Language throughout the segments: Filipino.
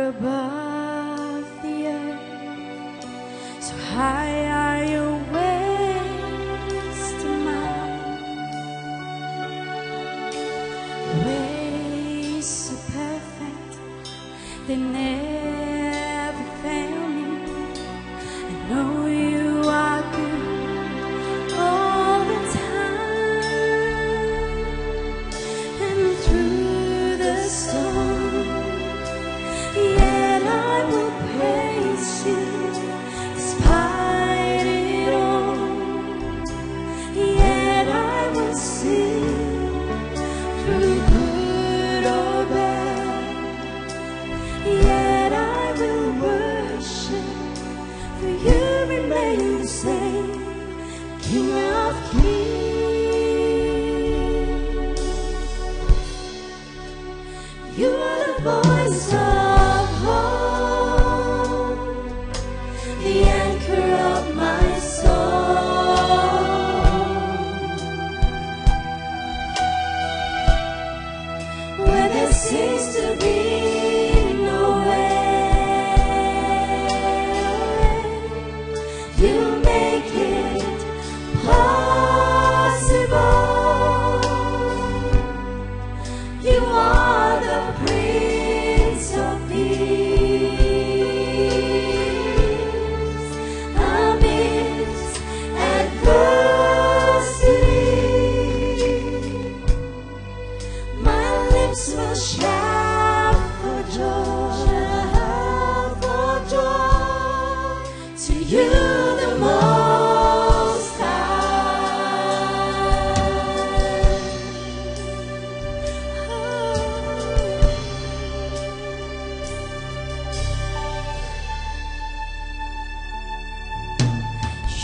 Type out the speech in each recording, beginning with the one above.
above the earth, so high are your ways to mine. Ways so perfect, they never fail me. I know you are good all the time, and through the storm, yet I will praise you despite it all. Yet I will sing through good or bad. Yet I will worship, for you remain the same, King of Kings. You are the voice of hope, the anchor of my soul. Where there seems to be no way, you make it possible. You are the Prince of Peace. Amidst adversity, my lips will shout for joy to you, the Most High.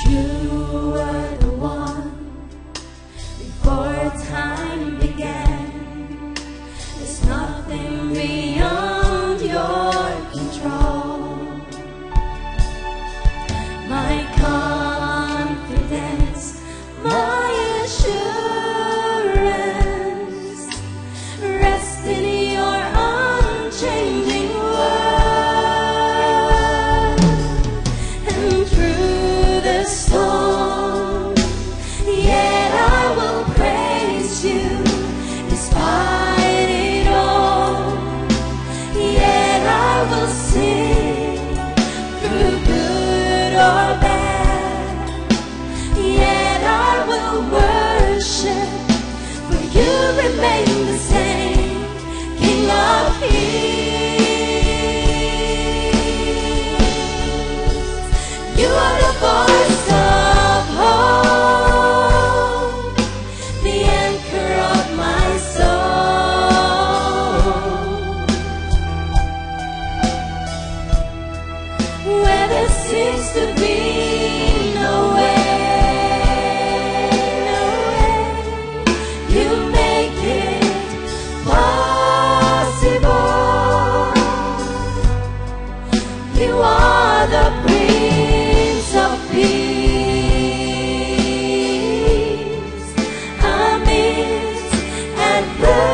You were the one before time began. There's nothing beyond your control. My confidence, my assurance, rest in your unchanging word. And through the storm, yet I will praise you despite it all. Yet I will sing through good or bad. Yet I will worship, for you remain the same, King of Kings. You are the voice of hope, the anchor of my soul. Where there seems to be no way, you make it possible. You are the Prince of Peace. Amidst adversity,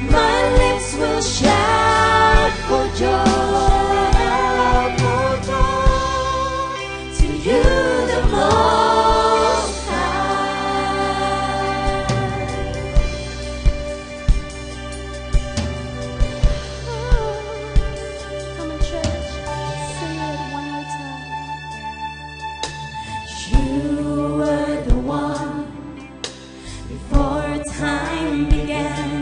my lips will shout for joy to you, the Most High. Come on, church, sing it one more time. You were the one before time began.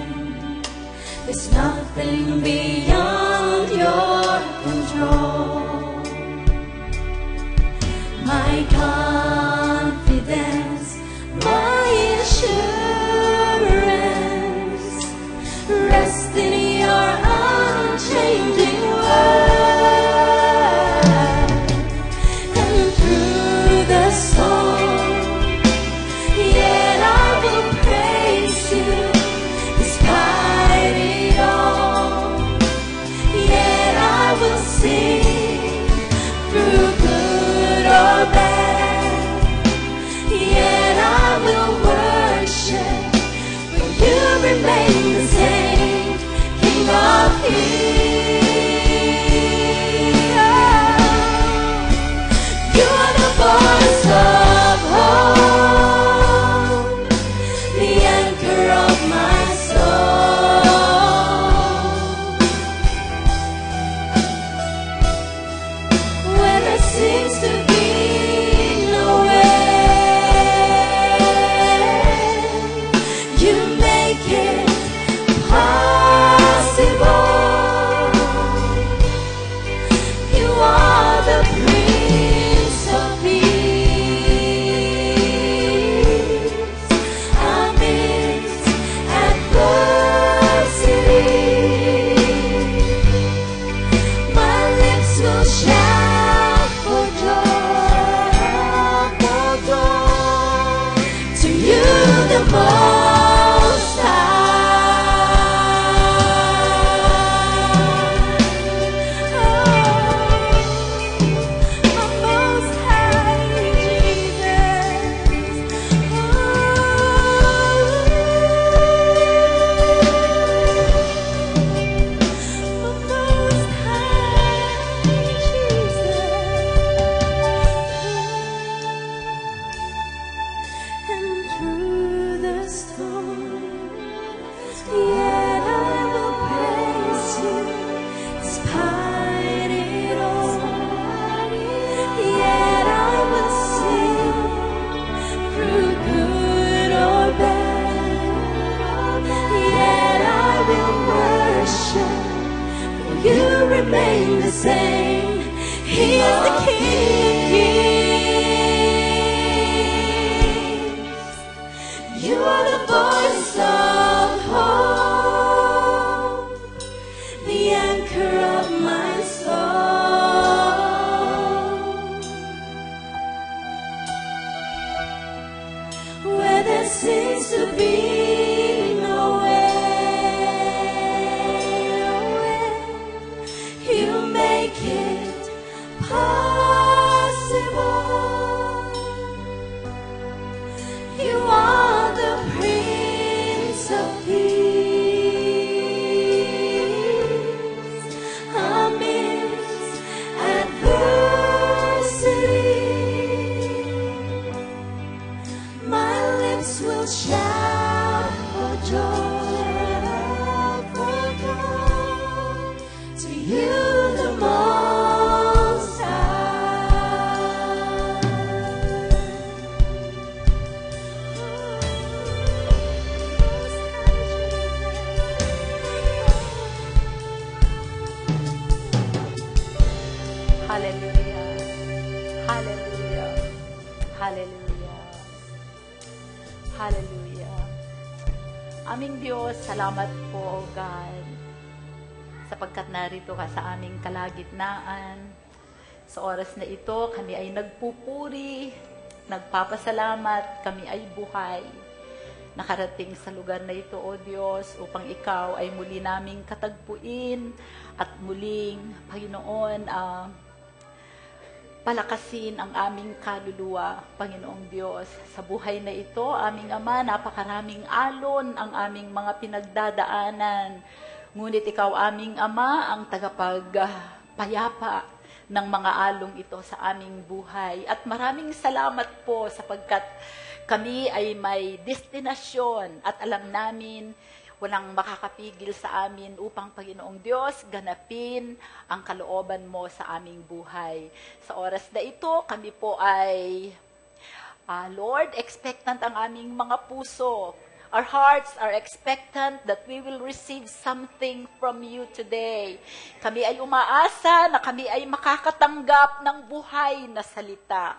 There's nothing beyond your control. My confidence, my assurance, rest in your unchanging word. And through the storm, yet I will praise you despite it all. Yet I will sing through good or bad. Most you remain the same. He is the King of Kings. You are the voice of hope, the anchor of my soul. Where there seems to be no way, make it possible. You are the Prince of Peace. Amidst adversity, my lips will shout for joy to you, the Most High. Hallelujah. Hallelujah. Hallelujah. Hallelujah. Aming Diyos, salamat po, God, sapagkat narito ka sa aming kalagitnaan. Sa oras na ito, kami ay nagpupuri, nagpapasalamat, kami ay buhay. Nakarating sa lugar na ito, O Diyos, upang Ikaw ay muli naming katagpuin at muling, Panginoon, palakasin ang aming kaluluwa, Panginoong Diyos. Sa buhay na ito, aming Ama, napakaraming alon ang aming mga pinagdadaanan. Ngunit Ikaw, aming Ama, ang tagapagpayapa ng mga along ito sa aming buhay. At maraming salamat po sapagkat kami ay may destinasyon at alam namin walang makakapigil sa amin upang, Panginoong Diyos, ganapin ang kalooban mo sa aming buhay. Sa oras na ito, kami po ay, Lord, expectant ang aming mga puso. Our hearts are expectant that we will receive something from you today. Kami ay umaasa na kami ay makakatanggap ng buhay na salita.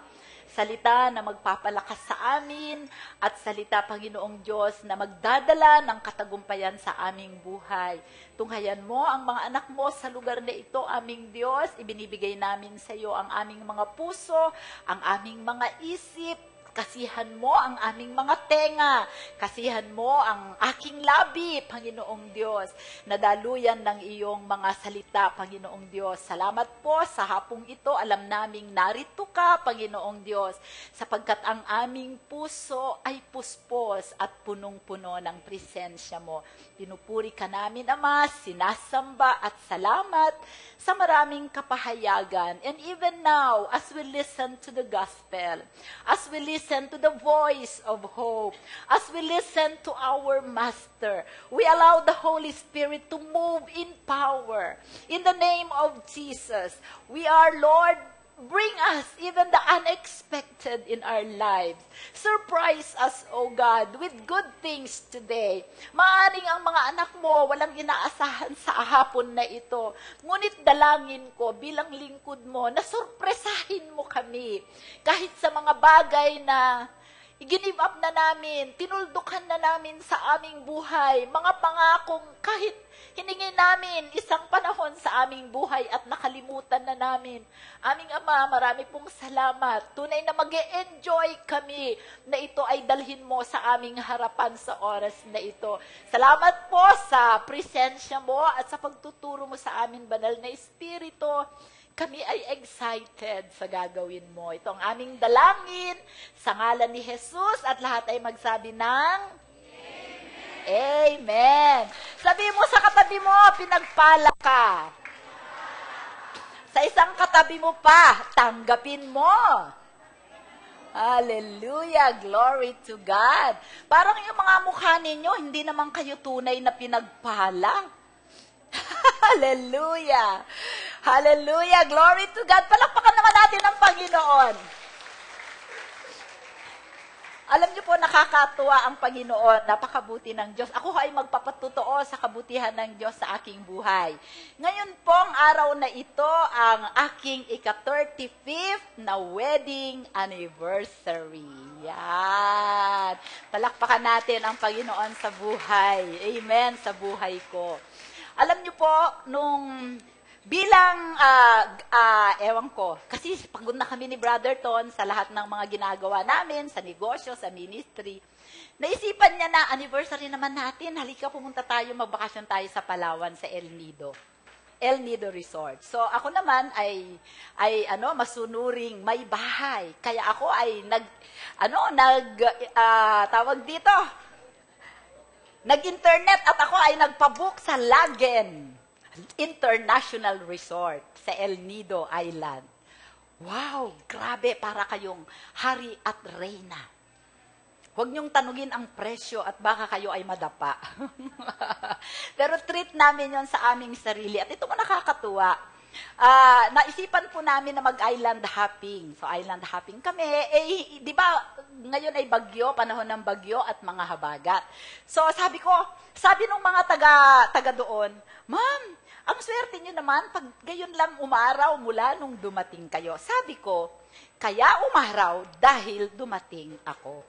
Salita na magpapalakas sa amin at salita, Panginoong Diyos, na magdadala ng katagumpayan sa aming buhay. Tunghayan mo ang mga anak mo sa lugar na ito, aming Diyos. Ibinibigay namin sa iyo ang aming mga puso, ang aming mga isip. Kasihan mo ang aming mga tenga. Kasihan mo ang aking labi, Panginoong Diyos. Nadaluyan ng iyong mga salita, Panginoong Diyos. Salamat po sa hapong ito. Alam naming narito ka, Panginoong Diyos, sapagkat ang aming puso ay puspos at punong-puno ng presensya mo. Pinupuri ka namin, Ama, sinasamba at salamat sa maraming kapahayagan. And even now, as we listen to the gospel, as we listen to the voice of hope, as we listen to our Master, we allow the Holy Spirit to move in power. In the name of Jesus, we are, Lord, bring us even the unexpected in our lives. Surprise us, O God, with good things today. Maaring ang mga anak mo walang inaasahan sa hapon na ito. Ngunit dalangin ko bilang lingkod mo na sorpresahin mo kami. Kahit sa mga bagay na Give up na namin, tinuldukan na namin sa aming buhay, mga pangakong kahit hiningi namin isang panahon sa aming buhay at nakalimutan na namin. Aming Ama, marami pong salamat. Tunay na mag-e-enjoy kami na ito ay dalhin mo sa aming harapan sa oras na ito. Salamat po sa presensya mo at sa pagtuturo mo sa amin, banal na Espiritu. Kami ay excited sa gagawin mo. Ito ang aming dalangin sa ngalan ni Jesus at lahat ay magsabi ng Amen. Sabi mo sa katabi mo, pinagpala ka. Sa isang katabi mo pa, tanggapin mo. Hallelujah. Glory to God. Parang yung mga mukha ninyo, hindi naman kayo tunay na pinagpala. Hallelujah. Hallelujah. Glory to God. Palakpakan naman natin ang Panginoon. Alam niyo po, nakakatuwa ang Panginoon. Napakabuti ng Diyos. Ako ay magpapatutuo sa kabutihan ng Diyos sa aking buhay. Ngayon pong araw na ito, ang aking ika-35th na wedding anniversary. Yan. Palakpakan natin ang Panginoon sa buhay. Amen. Sa buhay ko. Alam niyo po, nung bilang, ewan ko, kasi pagod na kami ni Brother Ton sa lahat ng mga ginagawa namin, sa negosyo, sa ministry, naisipan niya na, anniversary naman natin, halika pumunta tayo, magbakasyon tayo sa Palawan, sa El Nido. El Nido Resort. So, ako naman ay masunuring may bahay. Kaya ako ay tawag dito, nag-internet at ako ay nagpabook sa Lagen International Resort sa El Nido Island. Wow, grabe, para kayong hari at reyna. Huwag niyong tanungin ang presyo at baka kayo ay madapa. Pero treat namin yon sa aming sarili. At ito mo nakakatuwa. Naisipan po namin na mag-island hopping. So, island hopping kami. Di ba, ngayon ay bagyo, panahon ng bagyo at mga habagat. So, sabi nung mga taga doon, Ma'am, ang swerte nyo naman, pag gayon lang umaraw mula nung dumating kayo. Sabi ko, kaya umaraw dahil dumating ako.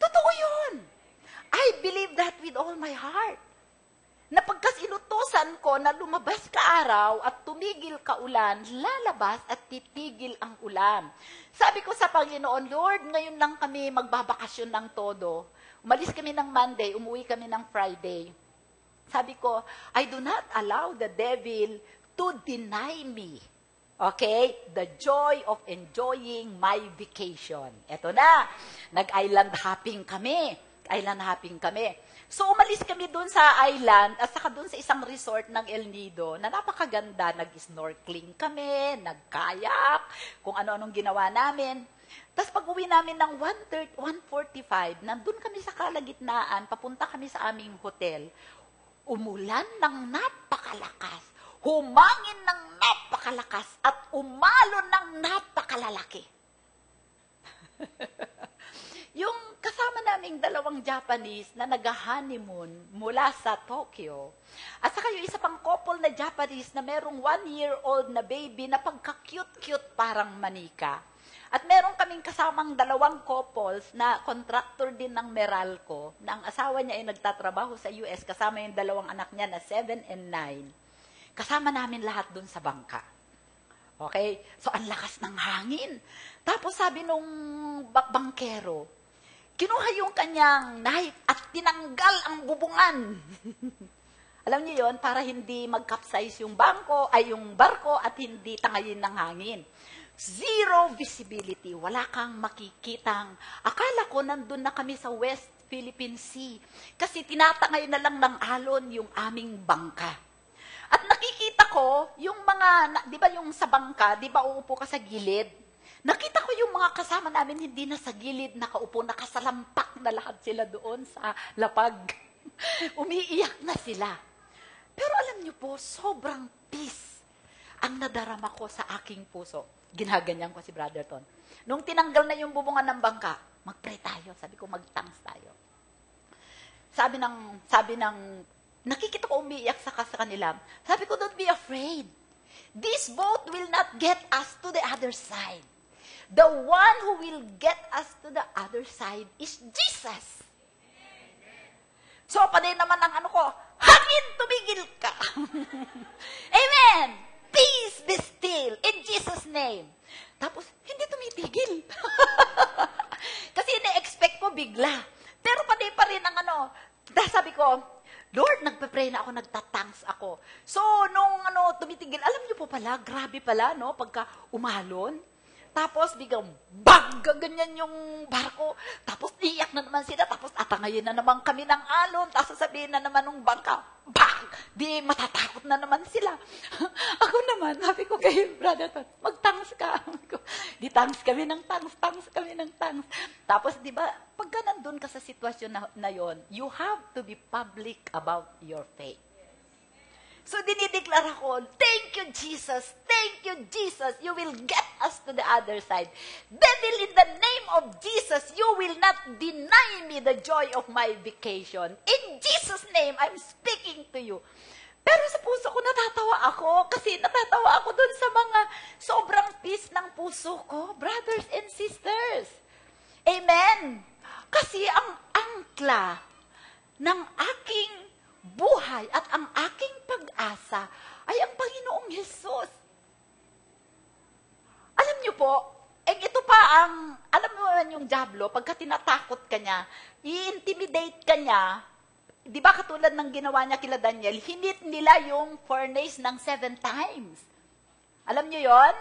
Totoo yun. I believe that with all my heart. Na pagkas inutusan ko na lumabas ka araw at tumigil ka ulan, lalabas at titigil ang ulan. Sabi ko sa Panginoon, Lord, ngayon lang kami magbabakasyon ng todo. Umalis kami ng Monday, umuwi kami ng Friday. Sabi ko, I do not allow the devil to deny me. Okay? The joy of enjoying my vacation. Eto na, nag-island hopping kami. So, umalis kami doon sa island at saka doon sa isang resort ng El Nido na napakaganda. Nag-snorkeling kami, nag-kayak, kung ano-anong ginawa namin. Tapos pag-uwi namin ng 1:45, nandun kami sa kalagitnaan, papunta kami sa aming hotel. Umulan ng napakalakas, humangin ng napakalakas, at umalon ng napakalalaki. Yung kasama naming dalawang Japanese na nag-honeymoon mula sa Tokyo, at saka yung isa pang couple na Japanese na merong 1-year-old na baby na pagka-cute-cute parang manika. At meron kaming kasamang dalawang couples na contractor din ng Meralco, na ang asawa niya ay nagtatrabaho sa US, kasama yung dalawang anak niya na 7 and 9. Kasama namin lahat dun sa bangka. Okay? So, ang lakas ng hangin. Tapos sabi nung bangkero, kinuha yung kanyang knife at tinanggal ang bubungan. Alam niyo yon, para hindi mag-capsize yung barko at hindi tangayin ng hangin. Zero visibility. Wala kang makikitang. Akala ko nandun na kami sa West Philippine Sea. Kasi tinatangay na lang ng alon yung aming bangka. At nakikita ko yung mga, di ba yung sa bangka, di ba uupo ka sa gilid? Nakita ko yung mga kasama namin hindi na sa gilid nakaupo, nakasalampak na lahat sila doon sa lapag. Umiiyak na sila. Pero alam niyo po, sobrang peace ang nadarama ko sa aking puso. Ginaganyan ko si Brother Ton. Nung tinanggal na yung bubungan ng bangka, mag-pray tayo. Sabi ko, mag-thanks tayo. Sabi ng, nakikita ko umiiyak sa kanila. Sabi ko, don't be afraid. This boat will not get us to the other side. The one who will get us to the other side is Jesus. So, panay naman ang ano ko, hangin, tumigil ka. Amen. Peace be still in Jesus' name. Tapos, hindi tumitigil. Kasi ina-expect ko bigla. Pero panay pa rin ang ano, sabi ko, Lord, nagpe-pray na ako, nagtatanks ako. So, nung tumitigil, alam niyo po pala, grabe pala, no, pagka umalon. Tapos, biglang, bang, ganyan yung barko. Tapos, iyak na naman sila. Tapos, atangayin na naman kami ng alon. Tapos, sasabihin na naman ng bangka, bang! Di, matatakot na naman sila. Ako naman, sabi ko kay brother Ton, mag-tanks ka. Di, tanks kami ng tanks kami ng tanks. Tapos, di ba, pagka nandun ka sa sitwasyon na yon, you have to be public about your faith. So, dinideklara ko, thank you, Jesus. Thank you, Jesus. You will get us to the other side. Devil, in the name of Jesus, you will not deny me the joy of my vacation. In Jesus' name, I'm speaking to you. Pero sa puso ko, natatawa ako. Kasi natatawa ako dun sa mga sobrang peace ng puso ko. Brothers and sisters. Amen. Kasi ang angkla ng aking buhay at ang aking pag-asa ay ang Panginoong Hesus. Alam niyo po, ito pa ang, alam mo naman yung diablo, pagka tinatakot ka niya, i-intimidate ka niya, di ba katulad ng ginawa niya kila Daniel, hinit nila yung furnace ng 7 times. Alam niyo yon?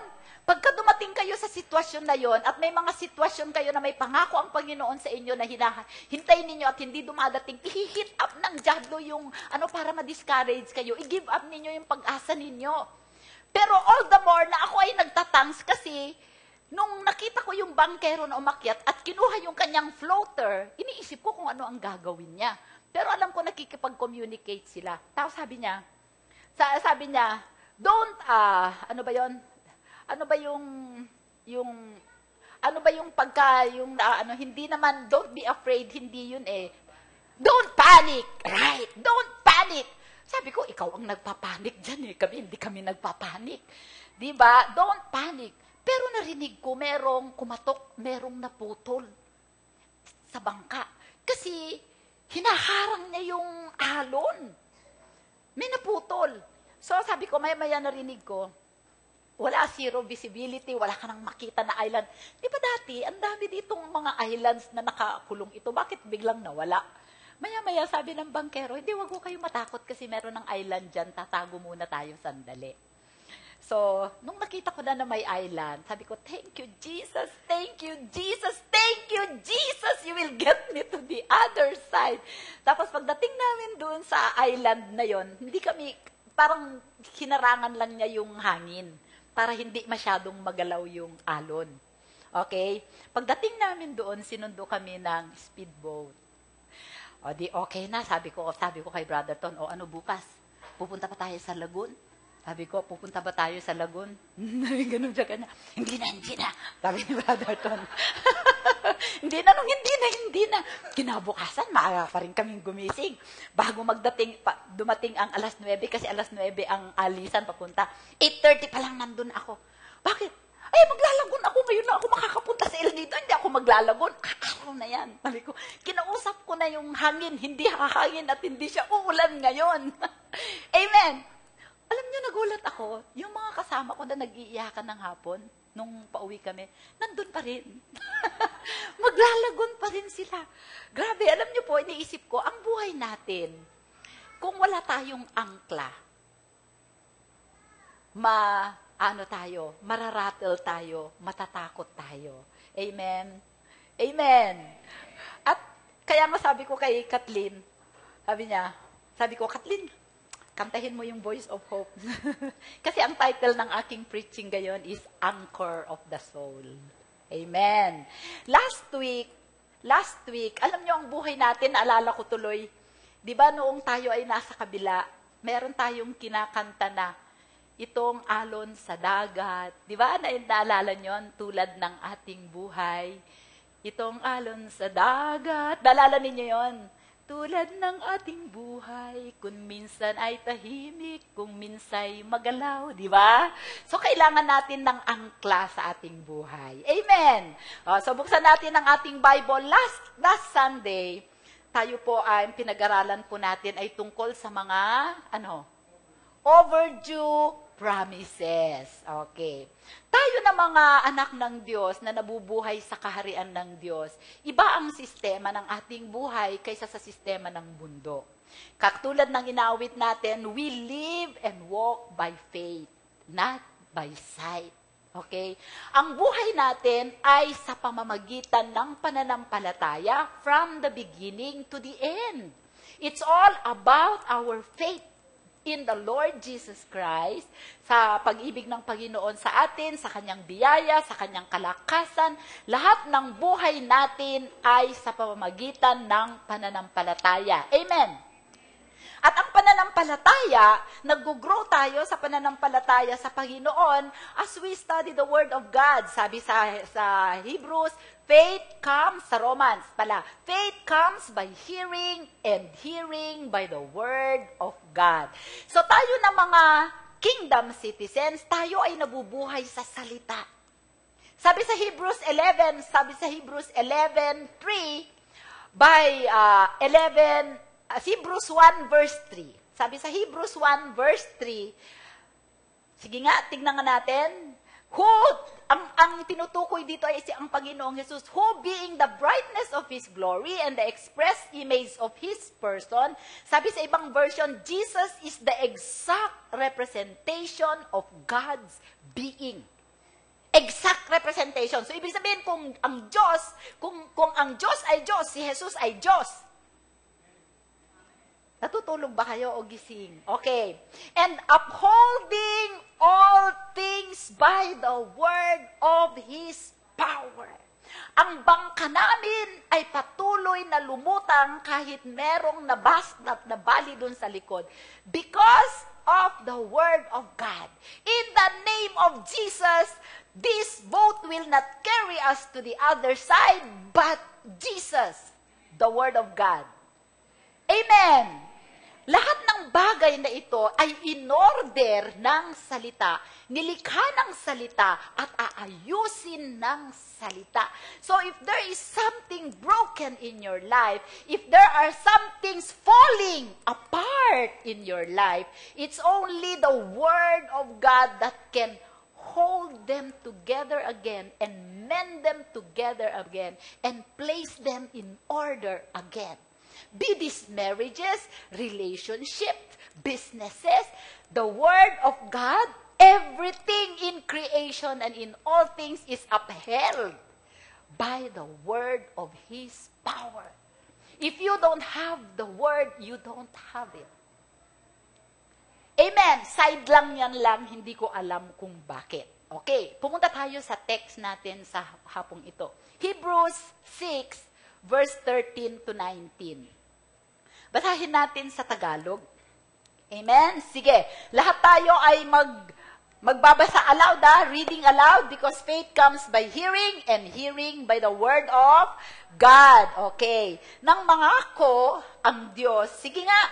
Pagka dumating kayo sa sitwasyon na yon at may mga sitwasyon kayo na may pangako ang Panginoon sa inyo na hintayin ninyo at hindi dumadating, i-hit up ng diablo yung para ma-discourage kayo. I-give up ninyo yung pag-asa ninyo. Pero all the more na ako ay nagtatangs kasi nung nakita ko yung bankero na umakyat at kinuha yung kanyang floater, iniisip ko kung ano ang gagawin niya. Pero alam ko nakikipag-communicate sila. Tapos sabi niya, don't, ano ba yon? Ano ba yung pagka, hindi naman, don't be afraid, hindi yun eh. Don't panic, right? Don't panic. Sabi ko, ikaw ang nagpapanik dyan eh. Hindi kami nagpapanik. Diba? Don't panic. Pero narinig ko, merong kumatok, merong naputol sa bangka. Kasi, hinaharang niya yung alon. May naputol. So, sabi ko, maya-maya narinig ko, wala, zero visibility, wala ka nang makita na island. Di ba dati, ang dami ditong mga islands na nakakulong ito. Bakit biglang nawala? Maya-maya sabi ng bankero, hindi, wag ko kayo matakot kasi meron ng island dyan, tatago muna tayo sandali. So, nung nakita ko na may island, sabi ko, thank you, Jesus, thank you, Jesus, thank you, Jesus, you will get me to the other side. Tapos pagdating namin doon sa island na yon, hindi kami, parang hinarangan lang niya yung hangin para hindi masyadong magalaw yung alon. Okay? Pagdating namin doon, sinundo kami ng speedboat. O di okay na, sabi ko kay Brother Ton, ano bukas? Pupunta pa tayo sa lagoon? Sabi ko, pupunta ba tayo sa lagoon? Ganun siya kanya. Hindi na. Sabi ni Brother Ton. Hindi na. Kinabukasan, maaga pa rin kaming gumising. Bago dumating ang alas 9, kasi alas 9 ang alisan papunta. 8:30 pa lang nandun ako. Bakit? Ay, maglalagon ako ngayon na ako makakapunta sa El Nido. Hindi ako maglalagon. Araw na yan. Sabi ko, kinausap ko na yung hangin. Hindi hahangin at hindi siya uulan ngayon. Amen. Alam niyo, nagulat ako. Yung mga kasama ko na nag-iiyakan ng hapon, nung pauwi kami, nandun pa rin. Maglalagon pa rin sila. Grabe, alam niyo po, iniisip ko, ang buhay natin, kung wala tayong angkla, mararattle tayo, matatakot tayo. Amen? Amen. At kaya sabi ko kay Kathleen, sabi ko, Kathleen, kantahin mo yung Voice of Hope. Kasi ang title ng aking preaching ngayon is Anchor of the Soul. Amen. Last week, alam nyo ang buhay natin, naalala ko tuloy, di ba noong tayo ay nasa kabila, meron tayong kinakanta na, itong alon sa dagat. Di ba? Naalala nyo, tulad ng ating buhay. Itong alon sa dagat. Naalala ninyo yon. Tulad ng ating buhay, kung minsan ay tahimik, kung minsan magalaw, di ba? So, kailangan natin ng angkla sa ating buhay. Amen! So, buksan natin ang ating Bible. Last Sunday, tayo po ay pinag-aralan po natin ay tungkol sa mga, overdue promises. Okay. Tayo na mga anak ng Diyos na nabubuhay sa kaharian ng Diyos, iba ang sistema ng ating buhay kaysa sa sistema ng mundo. Katulad ng inawit natin, we live and walk by faith, not by sight. Okay? Ang buhay natin ay sa pamamagitan ng pananampalataya from the beginning to the end. It's all about our faith in the Lord Jesus Christ, sa pag-ibig ng Panginoon sa atin, sa kanyang biyaya, sa kanyang kalakasan, lahat ng buhay natin ay sa pamamagitan ng pananampalataya. Amen! At ang pananampalataya, nag-grow tayo sa pananampalataya sa Panginoon as we study the Word of God. Sabi sa Hebrews, faith comes, sa Romans pala, faith comes by hearing and hearing by the Word of God. So tayo na mga kingdom citizens, tayo ay nabubuhay sa salita. Sabi sa Hebrews 11:3, by Hebrews 1 verse 3. Sabi sa Hebrews 1 verse 3, sige nga, tignan nga natin, ang tinutukoy dito ay ang Panginoong Jesus, who being the brightness of His glory and the express image of His person, sabi sa ibang version, Jesus is the exact representation of God's being. Exact representation. So, ibig sabihin, kung ang Diyos ay Diyos, si Jesus ay Diyos. Natutulog ba kayo o gising? Okay. And upholding all things by the word of His power. Ang bangka namin ay patuloy na lumutang kahit merong nabali dun sa likod. Because of the word of God. In the name of Jesus, this boat will not carry us to the other side, but Jesus, the word of God. Amen! Lahat ng bagay na ito ay in-order ng salita, nilikha ng salita, at aayusin ng salita. So if there is something broken in your life, if there are some things falling apart in your life, it's only the Word of God that can hold them together again and mend them together again and place them in order again. Be these marriages, relationships, businesses, the Word of God, everything in creation and in all things is upheld by the Word of His power. If you don't have the Word, you don't have it. Amen. Side lang yan lang, hindi ko alam kung bakit. Okay, pumunta tayo sa text natin sa hapong ito. Hebrews 6, verse 13 to 19. Basahin natin sa Tagalog. Amen? Sige, lahat tayo ay magbabasa aloud, reading aloud, because faith comes by hearing, and hearing by the word of God. Okay. Nang mangako ang Diyos, sige nga.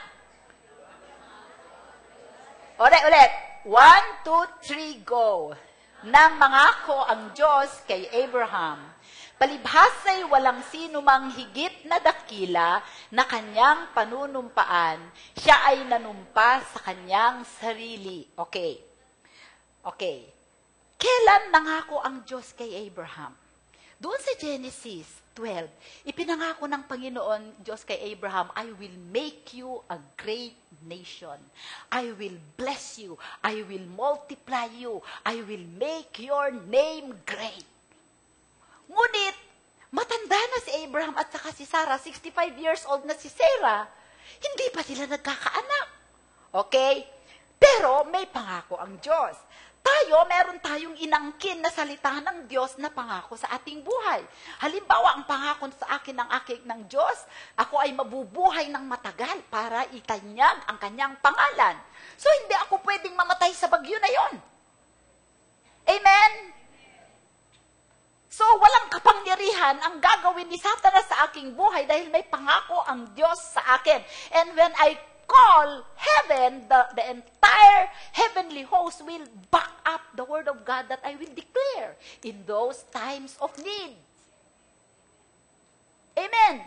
Ulit. 1, 2, 3, go. Nang mangako ang Diyos kay Abraham, palibhasa'y walang sino mang higit na dakila na kanyang panunumpaan, siya ay nanumpa sa kanyang sarili. Okay. Kailan nangako ang Diyos kay Abraham? Doon sa Genesis 12, ipinangako ng Panginoon Diyos kay Abraham, I will make you a great nation. I will bless you. I will multiply you. I will make your name great. Ngunit, matanda na si Abraham at saka si Sarah, 65 years old na si Sarah, hindi pa sila nagkakaanak. Okay? Pero may pangako ang Diyos. Meron tayong inangkin na salita ng Diyos na pangako sa ating buhay. Halimbawa, ang pangako sa akin ng Diyos, ako ay mabubuhay ng matagal para itanyag ang kanyang pangalan. So, hindi ako pwedeng mamatay sa bagyo na yon. Amen? So, walang kapangyarihan ang gagawin ni Satanas sa aking buhay dahil may pangako ang Diyos sa akin. And when I call heaven, the entire heavenly host will back up the word of God that I will declare in those times of need. Amen.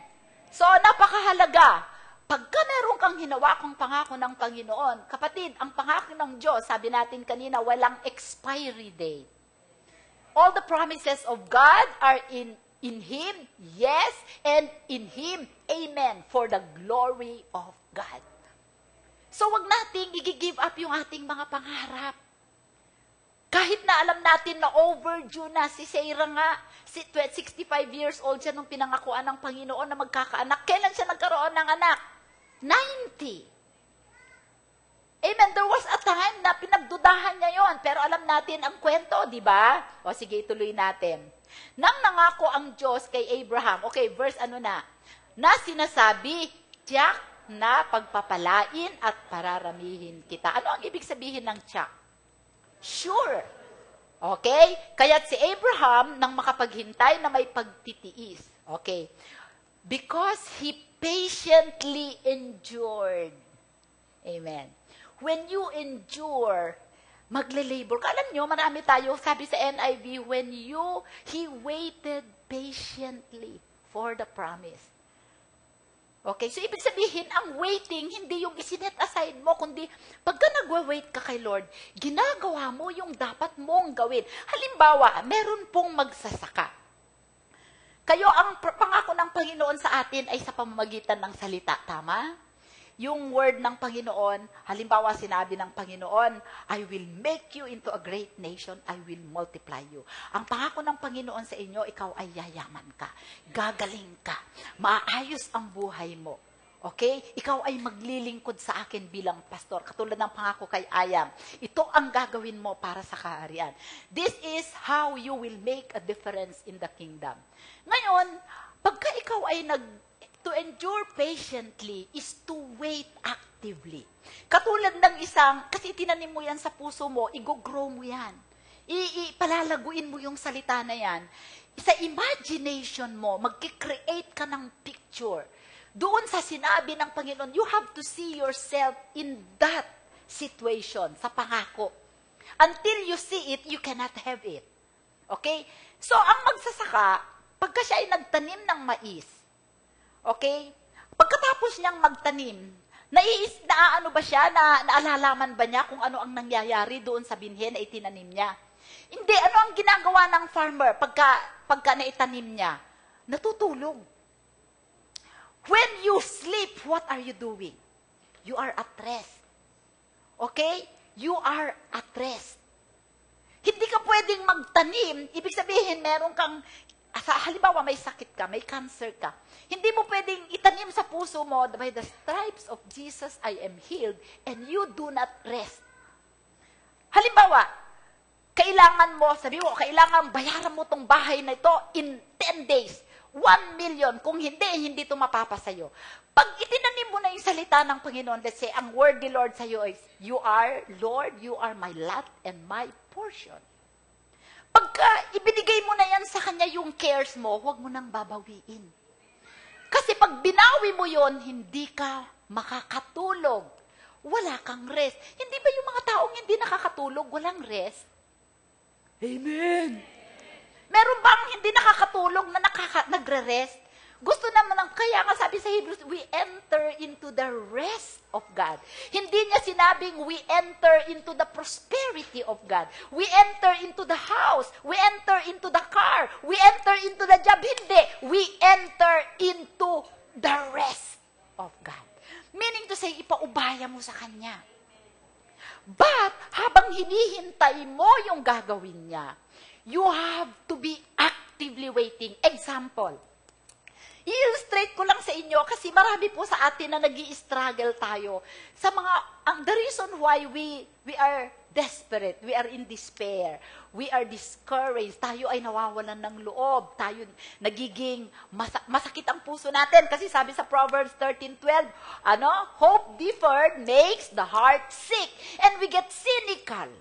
So, napakahalaga. Pagka meron kang hinawakang pangako ng Panginoon, kapatid, ang pangako ng Diyos, sabi natin kanina, walang expiry date. All the promises of God are in Him, yes, and in Him, amen, for the glory of God. So, wag nating i-give up yung ating mga pangarap. Kahit na alam natin na overdue na si Sarah nga, 65 years old siya nung pinangakuan ng Panginoon na magkakaanak. Kailan siya nagkaroon ng anak? 90. Amen. There was a time na pinagdudahan niya yon, pero alam natin ang kwento, di ba? O sige, ituloy natin. Nang nangako ang Diyos kay Abraham, okay, verse na sinasabi, tiyak na pagpapalain at pararamihin kita. Ano ang ibig sabihin ng tiyak? Sure. Okay? Kaya't si Abraham nang makapaghintay na may pagtitiis. Okay. Because he patiently endured. Amen. When you endure, magle-labor ka. Alam nyo, marami tayo, sabi sa NIV, he waited patiently for the promise. Okay, so ibig sabihin, ang waiting, hindi yung isinet aside mo, kundi pagka nagwa-wait ka kay Lord, ginagawa mo yung dapat mong gawin. Halimbawa, meron pong magsasaka. Kayo, ang pangako ng Panginoon sa atin ay sa pamamagitan ng salita, tama? Yung word ng Panginoon, halimbawa sinabi ng Panginoon, I will make you into a great nation, I will multiply you. Ang pangako ng Panginoon sa inyo, ikaw ay yayaman ka, gagaling ka, maayos ang buhay mo. Okay? Ikaw ay maglilingkod sa akin bilang pastor, katulad ng pangako kay Ayam. Ito ang gagawin mo para sa kaharian. This is how you will make a difference in the kingdom. Ngayon, pagka ikaw ay to endure patiently is to wait actively. Katulad ng kasi tinanim mo yan sa puso mo, i-grow mo yan. Palalaguin mo yung salita na yan. Sa imagination mo, magkikreate ka ng picture. Doon sa sinabi ng Panginoon, you have to see yourself in that situation, sa pangako. Until you see it, you cannot have it. Okay? So, ang magsasaka, pagka siya ay nagtanim ng mais, okay? Pagkatapos niyang magtanim, naaano ba siya, naalalaman ba niya kung ano ang nangyayari doon sa binhi na itinanim niya? Hindi, ano ang ginagawa ng farmer pagka naitanim niya? Natutulog. When you sleep, what are you doing? You are at rest. Okay? You are at rest. Hindi ka pwedeng magtanim, ibig sabihin meron kang halimbawa, may sakit ka, may cancer ka. Hindi mo pwedeng itanim sa puso mo, by the stripes of Jesus, I am healed, and you do not rest. Halimbawa, kailangan bayaran mo tong bahay na ito in 10 days. 1 million. Kung hindi ito mapapasayo. Pag itinanim mo na yung salita ng Panginoon, let's say, ang word ni Lord sa'yo is, Lord, you are my lot and my portion. Pagka ibinigay mo na yan sa kanya yung cares mo, huwag mo nang babawiin. Kasi pag binawi mo yon, hindi ka makakatulog. Wala kang rest. Hindi ba yung mga taong hindi nakakatulog, walang rest? Amen. Meron bang hindi nakakatulog na nagre-rest? Gusto naman kaya nga sabi sa Hebrews, we enter into the rest of God. Hindi niya sinabing we enter into the prosperity of God. We enter into the house. We enter into the car. We enter into the job. Hindi. We enter into the rest of God. Meaning to say, ipaubaya mo sa Kanya. But, habang hinihintay mo yung gagawin niya, you have to be actively waiting. Example, i-illustrate ko lang sa inyo kasi marami po sa atin na nag-i-struggle tayo sa the reason why we are desperate, we are in despair, we are discouraged, tayo ay nawawalan ng loob, tayo nagiging masakit ang puso natin kasi sabi sa Proverbs 13:12, hope deferred makes the heart sick and we get cynical.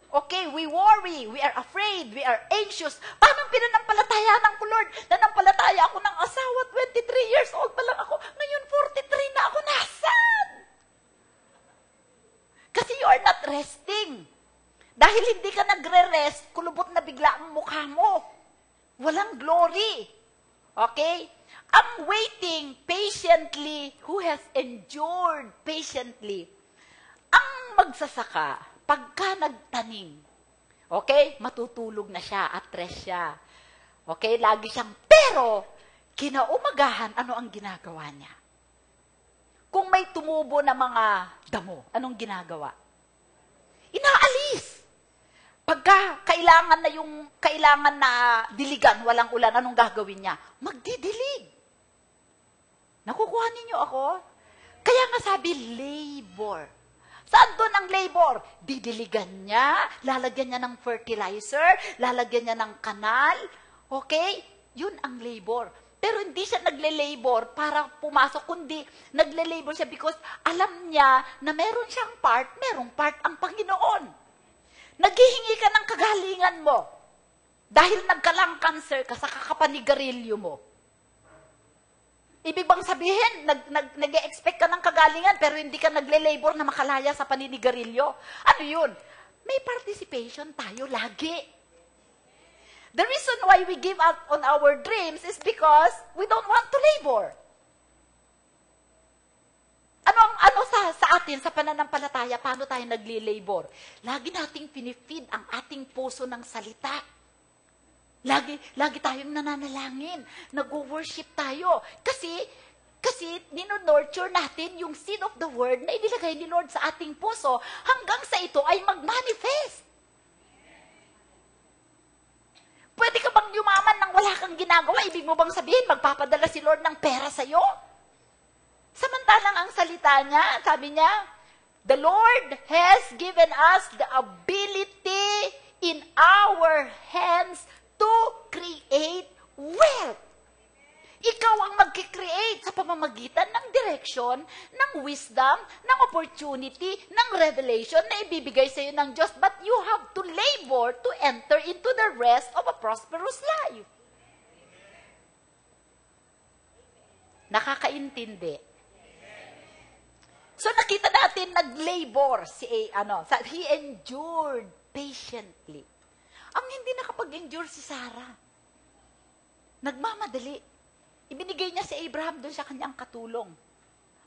Okay, we worry, we are afraid, we are anxious. Paano pinanampalatayaan ko, Lord? Nanampalataya ako ng asawa, 23 years old pa lang ako. Ngayon, 43 na ako. Nasaan? Kasi you are not resting. Dahil hindi ka nagre-rest, kulubot na bigla ang mukha mo. Walang glory. Okay? Ang waiting patiently, who has endured patiently, ang magsasaka, pagka nagtanim, okay, matutulog na siya at rest siya. Okay, lagi siyang, pero, kinaumagahan, ano ang ginagawa niya? Kung may tumubo na mga damo, anong ginagawa? Inaalis. Pagka kailangan na diligan, walang ulan, anong gagawin niya? Magdidilig. Nakukuha ninyo ako? Kaya nga sabi, labor. Saan doon ang labor? Didiligan niya, lalagyan niya ng fertilizer, lalagyan niya ng kanal. Okay? Yun ang labor. Pero hindi siya nagle-labor para pumasok, kundi nagle-labor siya because alam niya na meron siyang merong part ang Panginoon. Naghihingi ka ng kagalingan mo dahil nagka-lung cancer ka sa kakapanigarilyo mo. Ibig bang sabihin, nag-expect ka ng kagalingan pero hindi ka nagle-labor na makalaya sa paninigarilyo? Ano yun? May participation tayo lagi. The reason why we give up on our dreams is because we don't want to labor. Ano sa atin, sa pananampalataya, paano tayo nagli-labor? Lagi nating pinifeed ang ating puso ng salita. Lagi tayong nananalangin, nag-worship tayo. Kasi nino-nurture natin yung seed of the word na inilagay ni Lord sa ating puso hanggang sa ito ay mag-manifest. Pwede ka bang yumaman nang wala kang ginagawa? Ibig mo bang sabihin, magpapadala si Lord ng pera sa'yo? Samantalang ang salita niya, sabi niya, the Lord has given us the ability in our hands to create wealth. Ikaw ang mag-create sa pamamagitan ng direction, ng wisdom, ng opportunity, ng revelation na ibibigay sa iyo ng Diyos. But you have to labor to enter into the rest of a prosperous life. Nakakaintindi. So nakita natin nag-labor he endured patiently. Ang hindi nakapag-endure si Sarah. Nagmamadali. Ibinigay niya si Abraham doon sa kanyang katulong.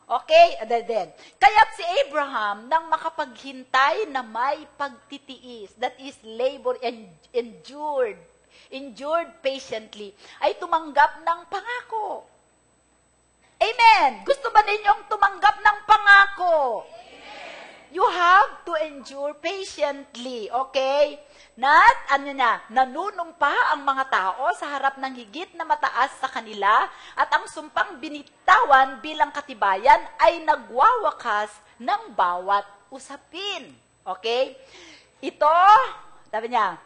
Okay? Then, kaya't si Abraham nang makapaghintay na may pagtitiis, that is labor and endured patiently, ay tumanggap ng pangako. Amen! Gusto ba ninyong tumanggap ng pangako? Amen. You have to endure patiently, okay? Nanunumpa ang mga tao sa harap ng higit na mataas sa kanila at ang sumpang binitawan bilang katibayan ay nagwawakas ng bawat usapin. Okay? Ito, sabi niya,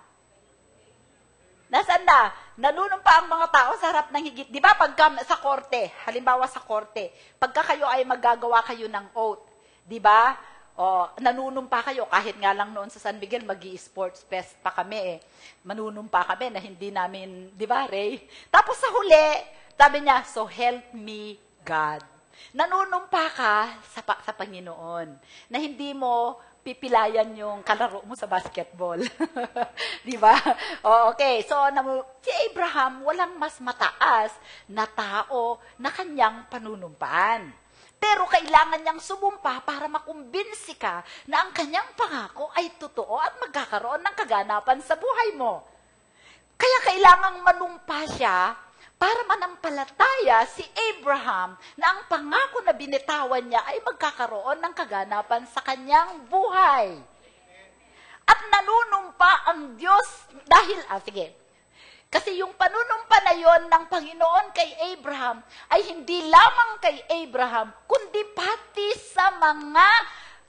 nasaan na? Nanunumpa ang mga tao sa harap ng higit. Di ba pagka sa korte, halimbawa sa korte, pagka kayo ay magagawa kayo ng oath, di ba? Nanunumpa kayo, kahit nga lang noon sa San Miguel, mag-i-sports fest pa kami eh. Manunumpa kami na hindi namin, di ba Ray? Tapos sa huli, sabi niya, so help me God. Nanunumpa ka sa Panginoon na hindi mo pipilayan yung kalaro mo sa basketball. Di ba? Okay. So, si Abraham, walang mas mataas na tao na kanyang panunumpaan. Pero kailangan niyang sumumpa para makumbinsi ka na ang kanyang pangako ay totoo at magkakaroon ng kaganapan sa buhay mo. Kaya kailangang manumpa siya para manampalataya si Abraham na ang pangako na binitawan niya ay magkakaroon ng kaganapan sa kanyang buhay. At nanunumpa ang Diyos dahil, kasi yung panunumpa na yon ng Panginoon kay Abraham ay hindi lamang kay Abraham, kundi pati sa mga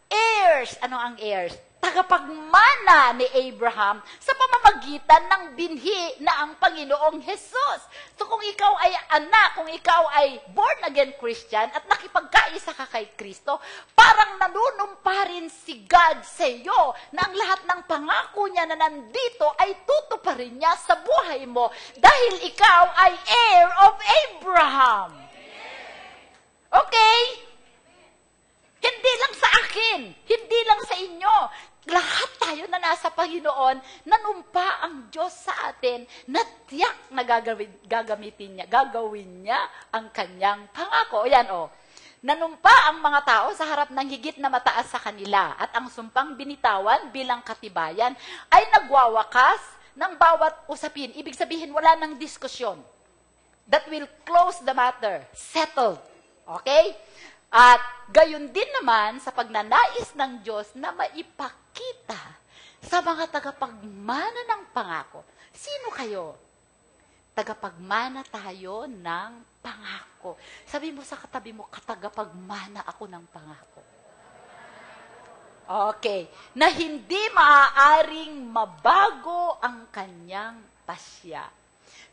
heirs. Ano ang heirs? tagapagmana ni Abraham sa pamamagitan ng binhi na ang Panginoong Jesus. So kung ikaw ay anak, kung ikaw ay born-again Christian at nakipagkaisa ka kay Kristo, parang nanunumpa rin si God sa iyo na ang lahat ng pangako niya na nandito ay tutuparin niya sa buhay mo dahil ikaw ay heir of Abraham. Okay? Hindi lang sa akin, hindi lang sa inyo. Lahat tayo na nasa Panginoon, nanumpa ang Diyos sa atin na tiyak na gagawin niya ang kanyang pangako. Ayan Nanumpa ang mga tao sa harap ng higit na mataas sa kanila at ang sumpang binitawan bilang katibayan ay nagwawakas ng bawat usapin. Ibig sabihin, wala ng diskusyon. That will close the matter. Settled. Okay? At gayon din naman sa pagnanais ng Diyos na maipakita sa mga tagapagmana ng pangako. Sino kayo? Tagapagmana tayo ng pangako. Sabi mo sa katabi mo, katagapagmana ako ng pangako. Okay. Na hindi maaaring mabago ang kanyang pasya.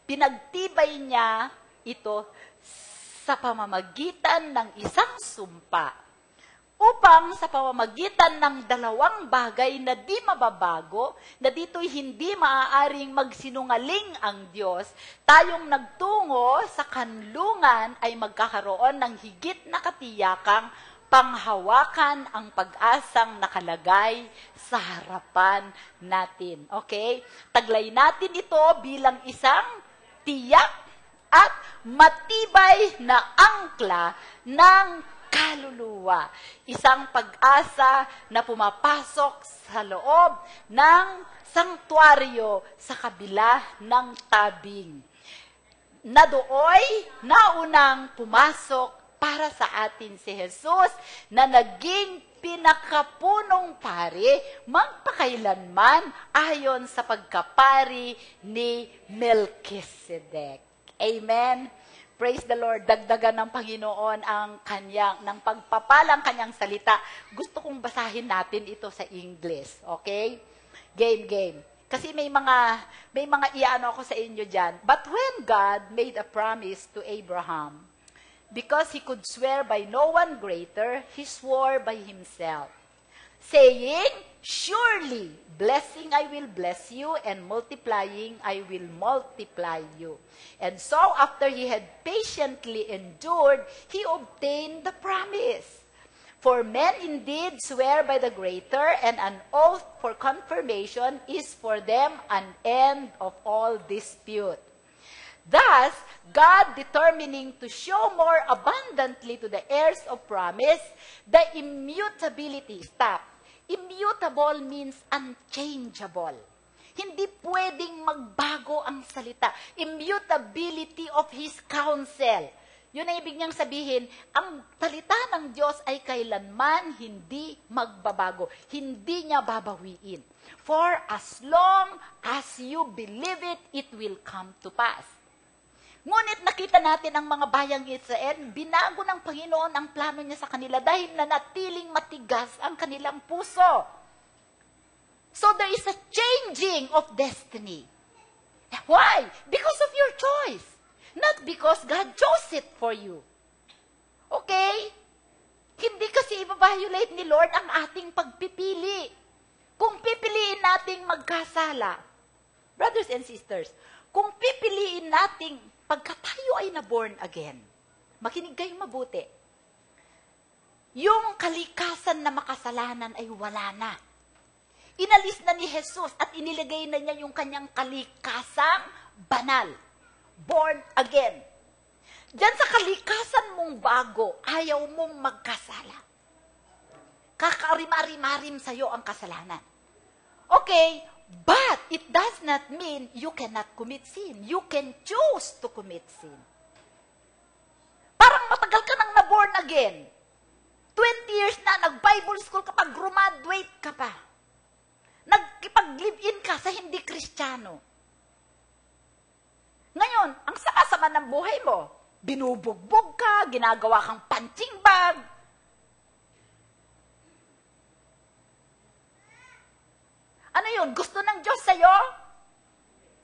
Pinagtibay niya ito sa pamamagitan ng isang sumpa upang sa pamamagitan ng dalawang bagay na di mababago, na dito'y hindi maaaring magsinungaling ang Diyos, tayong nagtungo sa kanlungan ay magkakaroon ng higit na katiyakang panghawakan ang pag-asang nakalagay sa harapan natin. Okay? Taglay natin ito bilang isang tiyak at matibay na angkla ng kaluluwa. Isang pag-asa na pumapasok sa loob ng sanktuaryo sa kabila ng tabing. Na dooy naunang pumasok para sa atin si Jesus na naging pinakapunong pari magpakailanman ayon sa pagkapari ni Melchizedek. Amen. Praise the Lord. Dagdagan ng Panginoon ang kanyang, ng pagpapalang kanyang salita. Gusto kong basahin natin ito sa English. Okay? Game. Kasi may mga iano ako sa inyo dyan. But when God made a promise to Abraham, because he could swear by no one greater, he swore by himself, saying, surely, blessing I will bless you, and multiplying I will multiply you. And so, after he had patiently endured, he obtained the promise. For men indeed swear by the greater, and an oath for confirmation is for them an end of all dispute. Thus, God determining to show more abundantly to the heirs of promise the immutability. Stop. Immutable means unchangeable. Hindi pwedeng magbago ang salita. Immutability of His counsel. Yun ang ibig niyang sabihin, ang salita ng Diyos ay kailanman hindi magbabago. Hindi niya babawiin. For as long as you believe it, it will come to pass. Ngunit nakita natin ang mga bayang Israel, binago ng Panginoon ang plano niya sa kanila dahil nanatiling matigas ang kanilang puso. So there is a changing of destiny. Why? Because of your choice. Not because God chose it for you. Okay? Hindi kasi i-violate ni Lord ang ating pagpipili. Kung pipiliin nating magkasala, brothers and sisters, kung pipiliin nating pagka tayo ay na-born again, makinig kayong mabuti, yung kalikasan na makasalanan ay wala na. Inalis na ni Jesus at inilagay na niya yung kanyang kalikasang banal. Born again. Diyan sa kalikasan mong bago, ayaw mong magkasala. Kakarim-arim-arim sa'yo ang kasalanan. Okay, but it does not mean you cannot commit sin. You can choose to commit sin. Parang matagal ka nang na-born again. 20 years na, nag-Bible school ka pa, graduate ka pa. Nagkipag-live-in ka sa hindi Kristiyano. Ngayon, ang sama-sama ng buhay mo, binubugbog ka, ginagawa kang punching bag. ngayon, gusto ng Diyos sa'yo?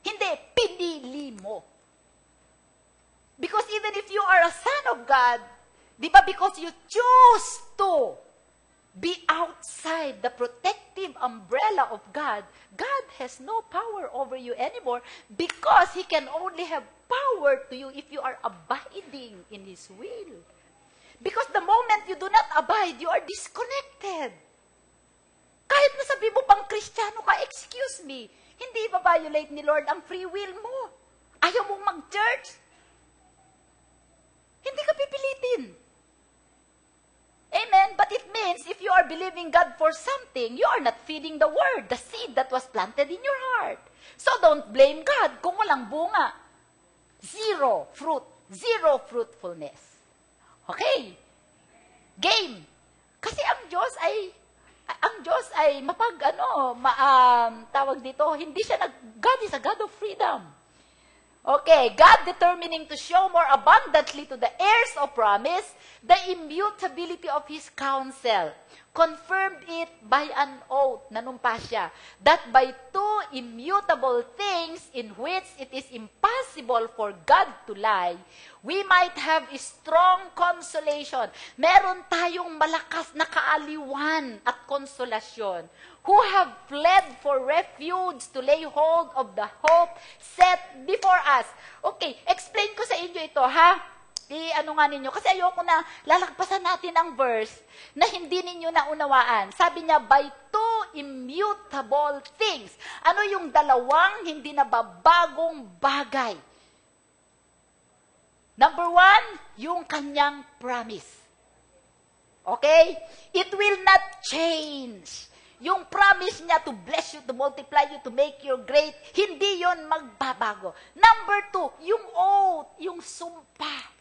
Hindi, pinili mo. Because even if you are a son of God, di ba, because you choose to be outside the protective umbrella of God, God has no power over you anymore because He can only have power to you if you are abiding in His will. Because the moment you do not abide, you are disconnected. Kahit na sabi mo pang Kristiyano ka, excuse me, hindi ba-violate ni Lord ang free will mo? Ayaw mong mag-church? Hindi ka pipilitin. Amen? But it means if you are believing God for something, you are not feeding the word, the seed that was planted in your heart. So don't blame God kung walang bunga. Zero fruit. Zero fruitfulness. Okay? Game. Kasi ang Diyos ay tawag dito, hindi siya God is a God of freedom. Okay, God determining to show more abundantly to the heirs of promise the immutability of His counsel, confirmed it by an oath, nanumpa siya, that by two immutable things in which it is impossible for God to lie, we might have a strong consolation. Meron tayong malakas na kaaliwan at konsolasyon, who have fled for refuge to lay hold of the hope set before us. Okay, explain ko sa inyo ito, ha? Ano nga ninyo? Kasi ayoko na lalagpasan natin ang verse na hindi ninyo naunawaan. Sabi niya, by two immutable things. Ano yung dalawang hindi nababagong bagay? Number one, yung kanyang promise. Okay? It will not change. Yung promise niya to bless you, to multiply you, to make you great, hindi yon magbabago. Number two, yung oath, yung sumpa.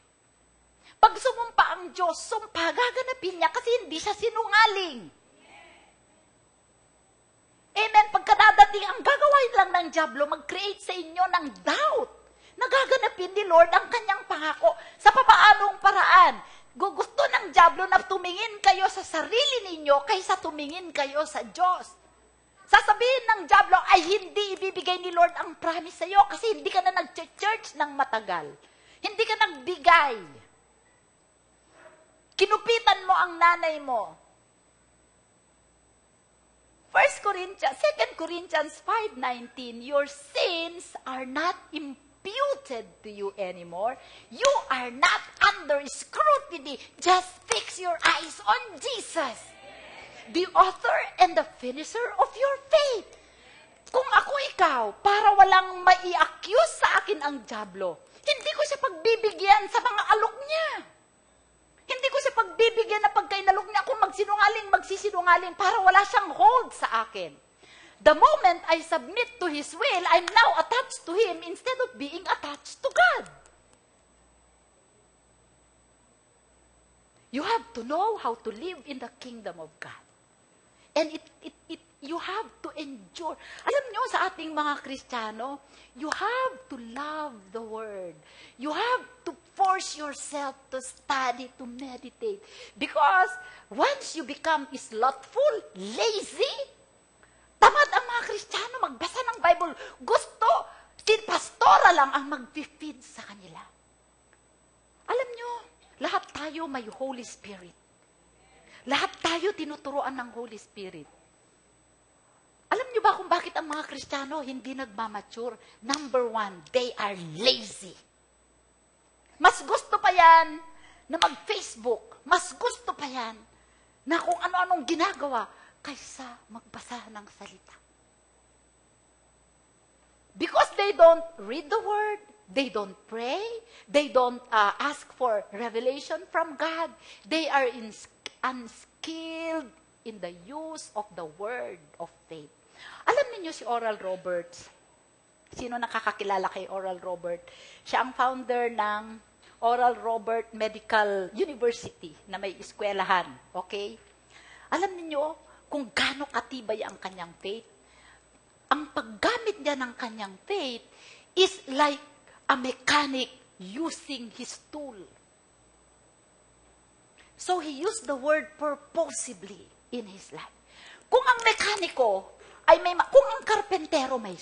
Pag sumumpa ang Diyos, sumpa, gaganapin niya kasi hindi siya sinungaling. Amen. Pagkadadating, ang gagawin lang ng diablo, mag-create sa inyo ng doubt. Nagaganapin ni Lord ang kanyang pangako. Sa papaanong paraan? Gusto ng diablo na tumingin kayo sa sarili ninyo kaysa tumingin kayo sa Diyos. Sasabihin ng diablo ay hindi ibibigay ni Lord ang promise sa iyo kasi hindi ka na nag-church ng matagal. Hindi ka nagbigay. Kinupitan mo ang nanay mo. 2 Corinthians 5:19, your sins are not imputed to you anymore. You are not under scrutiny. Just fix your eyes on Jesus, the author and the finisher of your faith. Kung ako ikaw, para walang mai-accuse sa akin ang diablo, hindi ko siya pagbibigyan sa mga alok niya. Hindi ko siya pagbibigyan na pagkainalok niya kung magsisinungaling para wala siyang hold sa akin. The moment I submit to His will, I'm now attached to Him instead of being attached to God. You have to know how to live in the kingdom of God. And you have to endure. Alam nyo, sa ating mga Kristiyano, you have to love the Word. You have to force yourself to study, to meditate. Because once you become slothful, lazy, tamad ang mga Kristiyano magbasa ng Bible. Gusto, pastora lang ang mag-feed sa kanila. Alam nyo, lahat tayo may Holy Spirit. Lahat tayo tinuturuan ng Holy Spirit. Alam niyo ba kung bakit ang mga Kristiyano hindi nagmamature? Number one, they are lazy. Mas gusto pa yan na mag-Facebook. Mas gusto pa yan na kung ano-anong ginagawa kaysa magbasa ng salita. Because they don't read the Word, they don't pray, they don't ask for revelation from God, they are unskilled in the use of the word of faith. Alam niyo si Oral Roberts? Sino nakakakilala kay Oral Roberts? Siya ang founder ng Oral Roberts Medical University na may eskwelahan. Okay? Alam niyo kung gaano katibay ang kanyang faith? Ang paggamit niya ng kanyang faith is like a mechanic using his tool. So he used the word purposibly in his life. Kung ang mekaniko kung ang karpentero may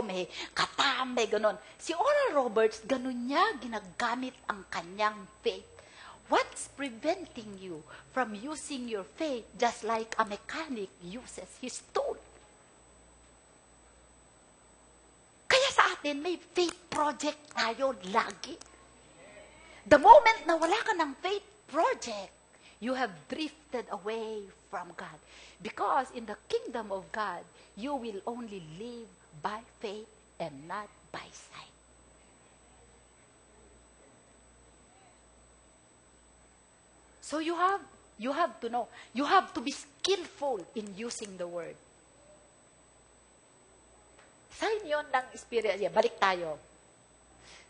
may katam, may ganon. Si Oral Roberts, ganon niya ginagamit ang kanyang faith. What's preventing you from using your faith just like a mechanic uses his tool? Kaya sa atin, may faith project tayo lagi. The moment na wala ka ng faith project, you have drifted away from God. Because in the kingdom of God, you will only live by faith and not by sight. So you have to know. You have to be skillful in using the word. Sign yun ng Spirit. Balik tayo.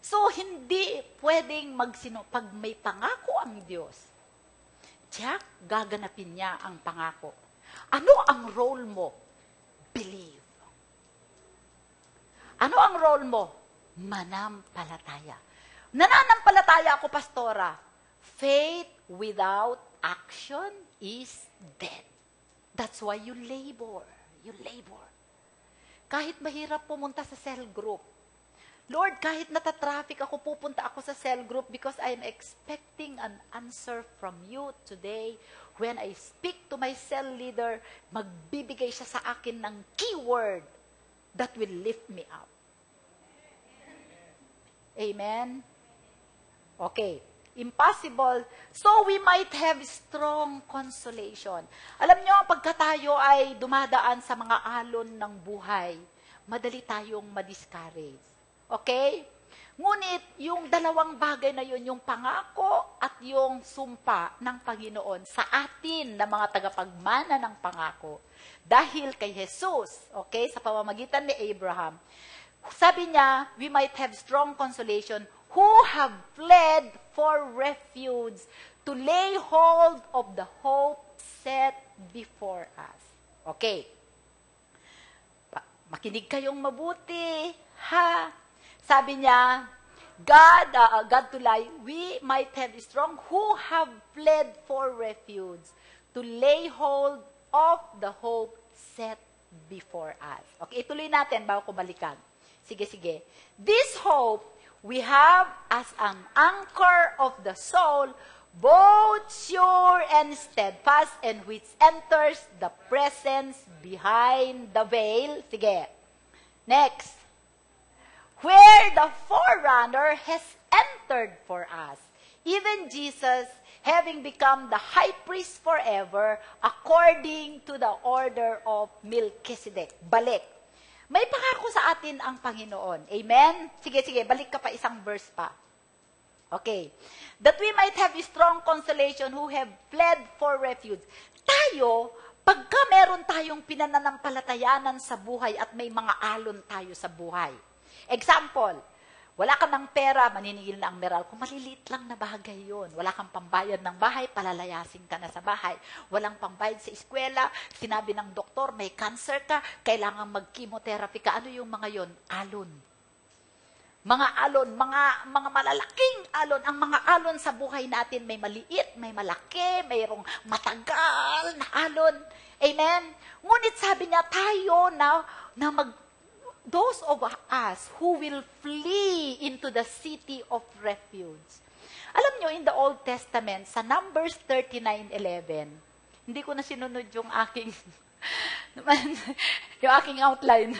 So, hindi pwedeng pag may pangako ang Diyos, tiyak, gaganapin niya ang pangako. Ano ang role mo? Believe. Ano ang role mo? Manampalataya. Nananampalataya ako, pastora. Faith without action is dead. That's why you labor. You labor. Kahit mahirap pumunta sa cell group, Lord, kahit natatraffic ako, pupunta ako sa cell group because I'm expecting an answer from you today. When I speak to my cell leader, magbibigay siya sa akin ng keyword that will lift me up. Amen? Okay. Impossible. So we might have strong consolation. Alam nyo, pagka tayo ay dumadaan sa mga alon ng buhay, madali tayong madiscourage. Okay? Ngunit, yung dalawang bagay na yun, yung pangako at yung sumpa ng Panginoon sa atin na mga tagapagmana ng pangako, dahil kay Jesus, okay, sa pamamagitan ni Abraham, sabi niya, we might have strong consolation who have fled for refuge to lay hold of the hope set before us. Okay. Makinig kayong mabuti, ha? Sabi niya, God to lie, we might have strong who have fled for refuge to lay hold of the hope set before us. Okay, ituloy natin bago ko balikan. Sige. This hope we have as an anchor of the soul, both sure and steadfast, and which enters the presence behind the veil. Sige. Next. Where the forerunner has entered for us, even Jesus, having become the high priest forever, according to the order of Melchizedek. Balik. May pangako sa atin ang Panginoon. Amen? Sige, balik ka pa isang verse pa. Okay. That we might have a strong consolation who have fled for refuge. Tayo, pagka meron tayong pinananampalatayanan sa buhay at may mga alon tayo sa buhay. Example, wala ka ng pera, maniningil na ang meral. Kung maliliit lang na bagay yun, wala kang pambayad ng bahay, palalayasin ka na sa bahay. Walang pambayad sa eskwela, sinabi ng doktor, may cancer ka, kailangan mag-chemotherapy ka. Ano yung mga yon? Alon. Mga alon, mga malalaking alon. Ang mga alon sa buhay natin, may maliit, may malaki, mayroong matagal na alon. Amen? Ngunit sabi niya, tayo na those of us who will flee into the city of refuge. Alam nyo, in the Old Testament, sa Numbers 39:11, hindi ko na sinunod yung aking outline.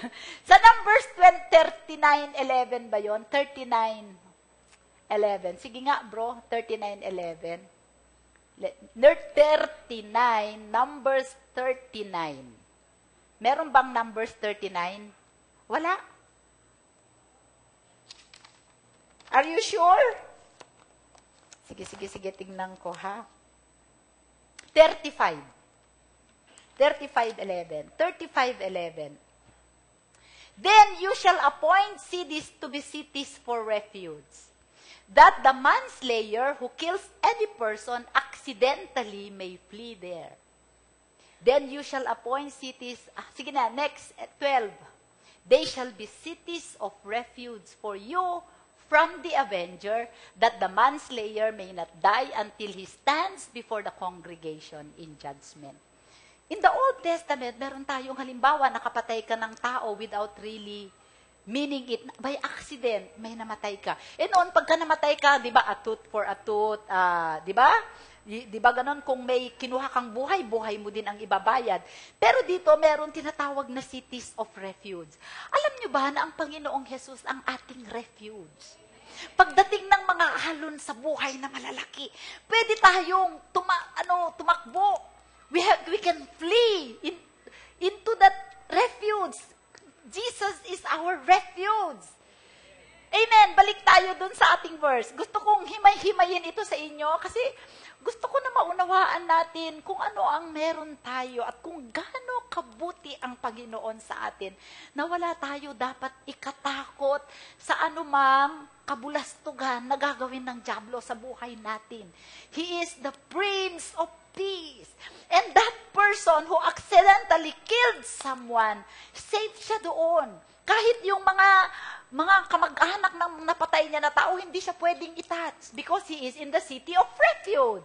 Sa Numbers 39:11 ba yun? 39:11. Sige nga, bro, 39:11. 39, Numbers 39. Meron bang Numbers 39? Wala. Are you sure? Sige, tingnan ko, ha? 35:11. Then you shall appoint cities to be cities for refuge, that the manslayer who kills any person accidentally may flee there. Then you shall appoint cities, sige na, next, 12. They shall be cities of refuge for you from the avenger, that the manslayer may not die until he stands before the congregation in judgment. In the Old Testament, meron tayong halimbawa, nakapatay ka ng tao without really meaning it. By accident, may namatay ka. E noon, pagka namatay ka, di ba, a tooth for a tooth, di ba? Di ba ganon, kung may kinuha kang buhay, buhay mo din ang ibabayad. Pero dito, meron tinatawag na cities of refuge. Alam nyo ba na ang Panginoong Jesus ang ating refuge? Pagdating ng mga alon sa buhay na malalaki, pwede tayong tumakbo. We can flee into that refuge. Jesus is our refuge. Amen. Balik tayo dun sa ating verse. Gusto kong himay-himayin ito sa inyo kasi gusto ko na maunawaan natin kung ano ang meron tayo at kung gaano kabuti ang Panginoon sa atin na wala tayo dapat ikatakot sa anumang kabulastugan na gagawin ng dyablo sa buhay natin. He is the Prince of Peace. And that person who accidentally killed someone, safe siya doon. Kahit yung mga kamag-anak ng napatay niya na tao, hindi siya pwedeng itouch because he is in the city of refuge.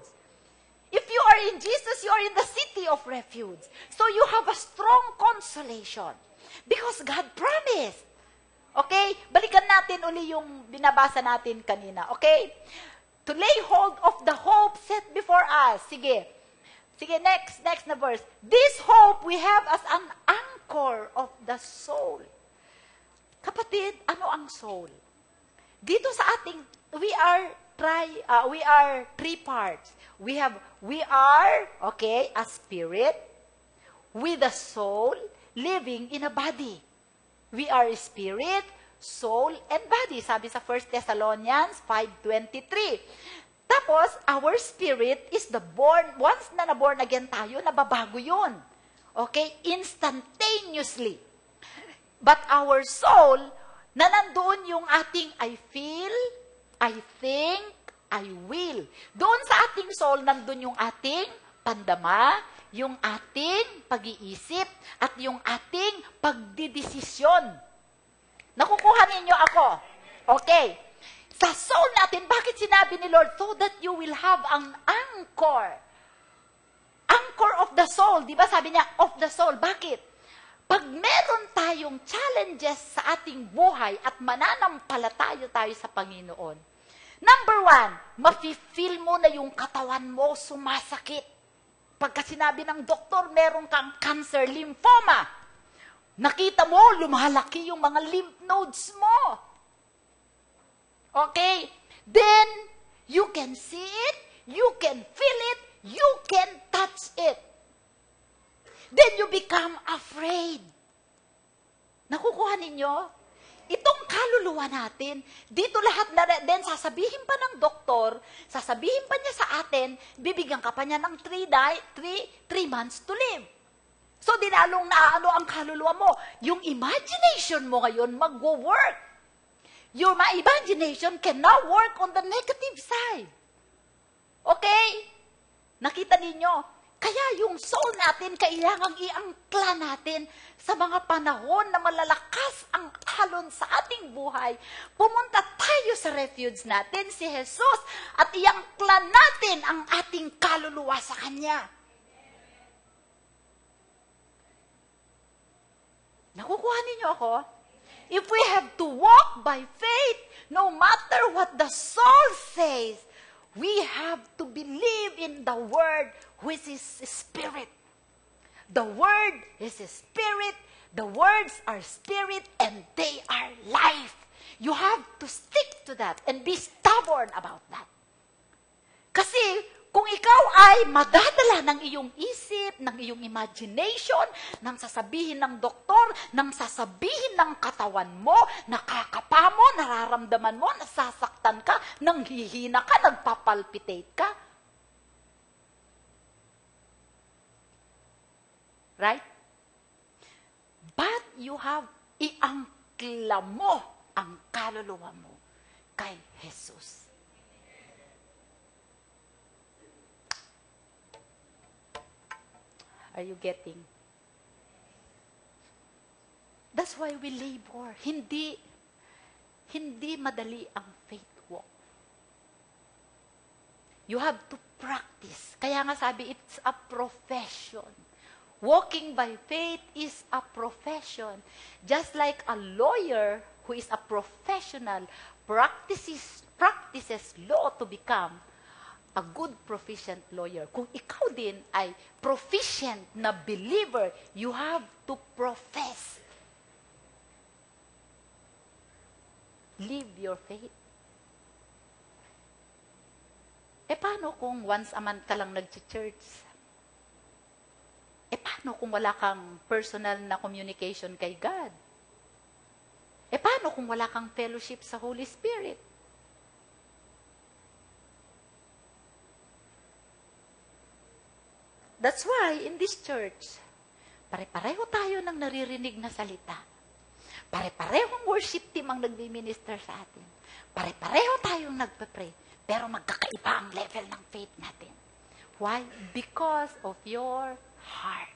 If you are in Jesus, you are in the city of refuge. So you have a strong consolation because God promised. Okay? Balikan natin uli yung binabasa natin kanina. Okay? To lay hold of the hope set before us. Sige, next na verse. This hope we have as an anchor of the soul. Kapatid, ano ang soul? Dito sa ating, we are three parts. We are, okay, a spirit with a soul living in a body. We are spirit, soul, and body. Sabi sa 1 Thessalonians 5:23. Tapos, our spirit is once na na-born again tayo, nababago yun. Okay? Instantaneously. But our soul, na nandoon yung ating I feel, I think, I will. Doon sa ating soul, nandun yung ating pandama, yung ating pag-iisip, at yung ating pagdidesisyon. Nakukuha ninyo ako? Okay. Sa soul natin, bakit sinabi ni Lord? So that you will have an anchor. Anchor of the soul. Di ba sabi niya, of the soul. Bakit? Pag meron tayong challenges sa ating buhay at mananampalataya tayo sa Panginoon, number 1, mafe-feel mo na yung katawan mo sumasakit. Pagka sinabi ng doktor, meron kang cancer, lymphoma. Nakita mo, lumalaki yung mga lymph nodes mo. Okay? Then, you can see it, you can feel it, you can touch it. Then you become afraid. Nakukuha ninyo? Itong kaluluwa natin, dito lahat na then sasabihin pa ng doktor, sasabihin pa niya sa atin, bibigyan ka pa niya ng 3 months to live. So, dinalong na ano ang kaluluwa mo. Yung imagination mo ngayon magwo-work. Your imagination can now work on the negative side. Okay? Nakita ninyo? Kaya yung soul natin, kailangang iangkla natin sa mga panahon na malalakas ang alon sa ating buhay. Pumunta tayo sa refuge natin, si Jesus, at iangkla natin ang ating kaluluwa sa Kanya. Nakukuha ninyo ako? If we have to walk by faith, no matter what the soul says, we have to believe in the Word, which is Spirit. The Word is Spirit, the words are Spirit, and they are life. You have to stick to that and be stubborn about that. Kasi, kung ikaw ay madadala ng iyong isip, ng iyong imagination, ng sasabihin ng doktor, ng sasabihin ng katawan mo, nakakapa mo, nararamdaman mo, nasasaktan ka, nanghihina ka, nagpapalpitate ka. Right? But you have iangkla mo ang kaluluwa mo kay Jesus. Are you getting? That's why we labor. Hindi madali ang faith walk. You have to practice. Kaya nga sabi, it's a profession. Walking by faith is a profession. Just like a lawyer who is a professional practices law to become a good proficient lawyer. Kung ikaw din ay proficient na believer, you have to profess. Live your faith. Paano kung once a month ka lang nag-church? Paano kung wala kang personal na communication kay God? Paano kung wala kang fellowship sa Holy Spirit? That's why, in this church, pare-pareho tayo ng naririnig na salita. Pare-parehong worship team ang nagmi-minister sa atin. Pare-pareho tayong nagpe-pray. Pero magkakaiba ang level ng faith natin. Why? Because of your heart.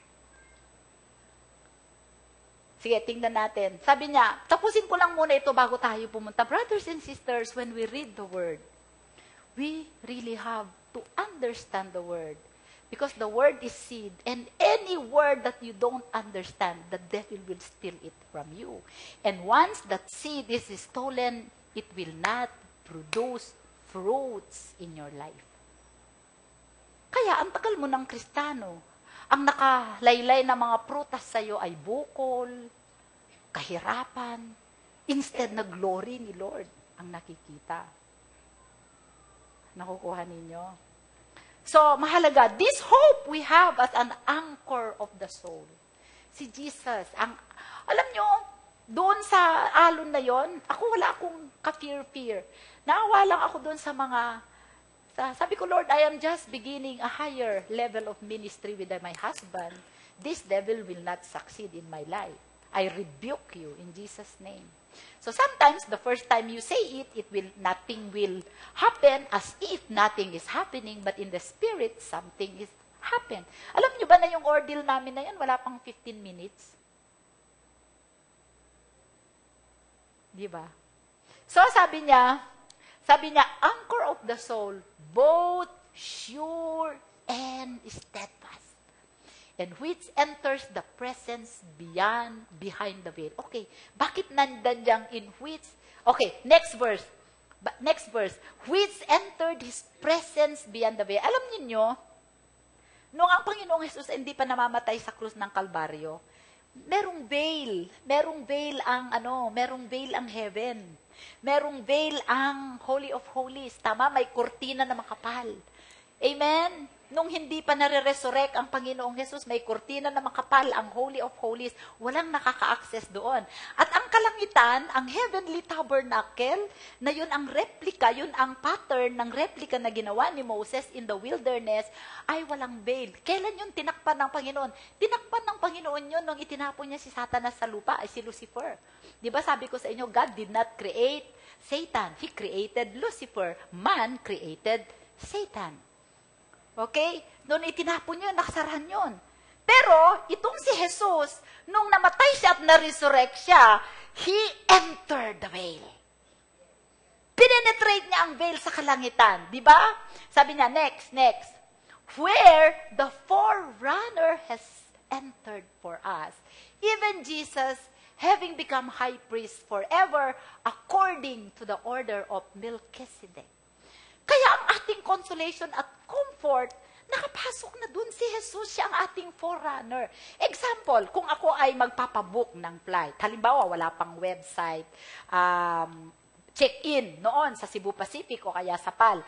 Sige, tingnan natin. Sabi niya, tapusin ko lang muna ito bago tayo pumunta. Brothers and sisters, when we read the Word, we really have to understand the Word. Because the Word is seed. And any word that you don't understand, the devil will steal it from you. And once that seed is stolen, it will not produce fruits in your life. Kaya, ang tagal mo ng Kristiyano, ang nakalaylay na mga prutas sa'yo ay bukol, kahirapan, instead na glory ni Lord ang nakikita. Nakukuha ninyo? So, mahalaga, this hope we have as an anchor of the soul. Si Jesus, alam nyo, doon sa alon na yon, wala akong ka-fear-fear. Naawa lang ako doon sa mga, sabi ko, Lord, I am just beginning a higher level of ministry with my husband. This devil will not succeed in my life. I rebuke you in Jesus' name. So sometimes, the first time you say it, nothing will happen as if nothing is happening, but in the spirit, something is happen. Alam nyo ba na yung ordeal namin na yan, wala pang 15 minutes? Di ba? So sabi niya, anchor of the soul, both sure and steadfast, and which enters the presence behind the veil. Okay, bakit nandan diyang in which? Okay, next verse. Which entered His presence beyond the veil. Alam niyo, nung ang Panginoong Jesus hindi pa namamatay sa krus ng Kalbaryo, merong veil ang heaven. Merong veil ang Holy of Holies. Tama, may kurtina na makapal. Amen? Nung hindi pa nare-resurrect ang Panginoong Jesus, may kurtina na makapal ang Holy of Holies. Walang nakaka-access doon. At ang kalangitan, ang heavenly tabernacle, na yun ang replica, yun ang pattern ng replica na ginawa ni Moses in the wilderness, ay walang veil. Kailan yun tinakpan ng Panginoon? Tinakpan ng Panginoon yun nung itinapon niya si Satanas sa lupa, ay si Lucifer. Di ba sabi ko sa inyo, God did not create Satan. He created Lucifer. Man created Satan. Okay? Noon itinapon yun, nakasarahan yun. Pero, itong si Jesus, nung namatay siya at na-resurrect siya, He entered the veil. Pinenetrate niya ang veil sa kalangitan. Di ba? Sabi niya, next. Where the forerunner has entered for us. Even Jesus, having become high priest forever, according to the order of Melchizedek. Kaya ang ating consolation at comfort, nakapasok na dun si Jesus, siya ang ating forerunner. Example, kung ako ay magpapabook ng flight, halimbawa wala pang website, check-in noon sa Cebu Pacific o kaya sa PAL.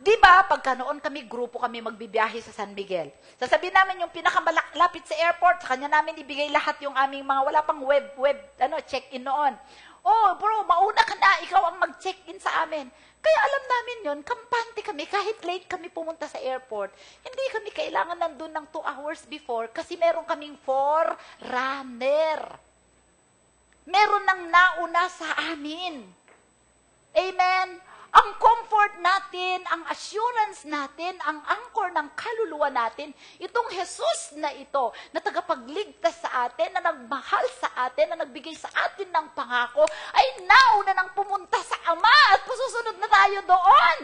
Di ba, pagka noon grupo kami magbibiyahe sa San Miguel. Sasabihin namin yung pinakamalapit sa airport, sa kanya namin ibigay lahat yung aming mga wala pang check-in noon. Oh, bro, mauna ka na, ikaw ang mag-check-in sa amin. Kaya alam namin yun, kampante kami, kahit late kami pumunta sa airport, hindi kami kailangan nandun ng 2 hours before kasi meron kaming forerunner. Meron nang nauna sa amin. Amen? Ang comfort natin, ang assurance natin, ang anchor ng kaluluwa natin, itong Jesus na ito, na tagapagligtas sa atin, na nagmahal sa atin, na nagbigay sa atin ng pangako, ay nauna nang pumunta sa Ama at susunod na tayo doon.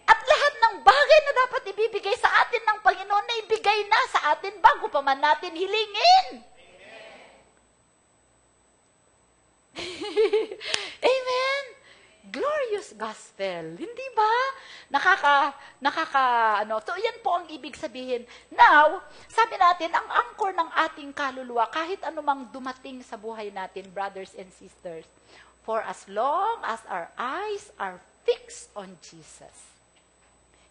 At lahat ng bagay na dapat ibibigay sa atin ng Panginoon na ibigay na sa atin bago pa pa man natin hilingin. Amen. Glorious gospel. Hindi ba? So yan po ang ibig sabihin. Now, sabi natin, ang anchor ng ating kaluluwa, kahit anumang dumating sa buhay natin, brothers and sisters, for as long as our eyes are fixed on Jesus,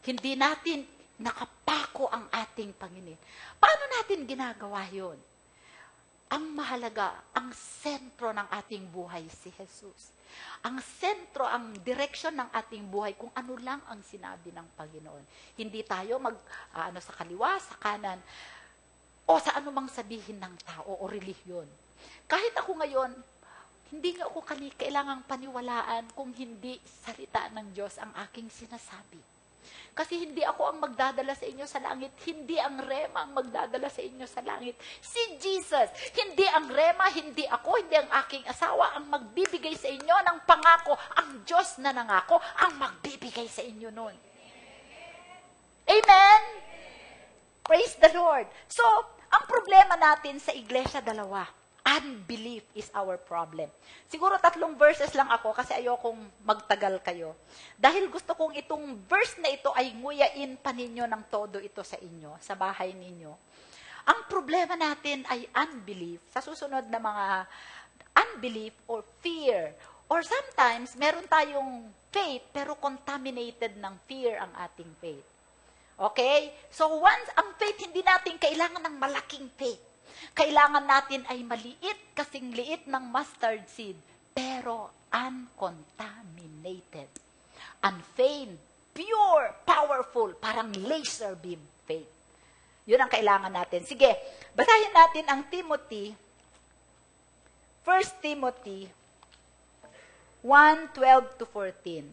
hindi natin nakapako ang ating Panginoon. Paano natin ginagawa yun? Ang mahalaga, ang sentro ng ating buhay si Jesus. Ang sentro, ang direksyon ng ating buhay kung ano lang ang sinabi ng Panginoon. Hindi tayo sa kaliwa, sa kanan, o sa anumang sabihin ng tao o relihiyon. Kahit ako ngayon, hindi nga ako kailangang paniwalaan kung hindi salita ng Diyos ang aking sinasabi. Kasi hindi ako ang magdadala sa inyo sa langit. Hindi ang Rema ang magdadala sa inyo sa langit. Si Jesus. Hindi ang Rema, hindi ako, hindi ang aking asawa ang magbibigay sa inyo ng pangako. Ang Diyos na nangako ang magbibigay sa inyo nun. Amen? Praise the Lord. So, ang problema natin sa iglesia, dalawa. Unbelief is our problem. Siguro 3 verses lang ako kasi ayokong magtagal kayo. Dahil gusto kong itong verse na ito ay nguyain pa ninyo ng todo ito sa inyo, sa bahay ninyo. Ang problema natin ay unbelief. Sa susunod na mga unbelief or fear. Or sometimes, meron tayong faith pero contaminated ng fear ang ating faith. Okay? So once ang faith, hindi natin kailangan ng malaking faith. Kailangan natin ay maliit, kasing liit ng mustard seed, pero uncontaminated, unfeigned, pure, powerful, parang laser beam faith. Yun ang kailangan natin. Sige, basahin natin ang Timothy, 1 Timothy 1:12-14.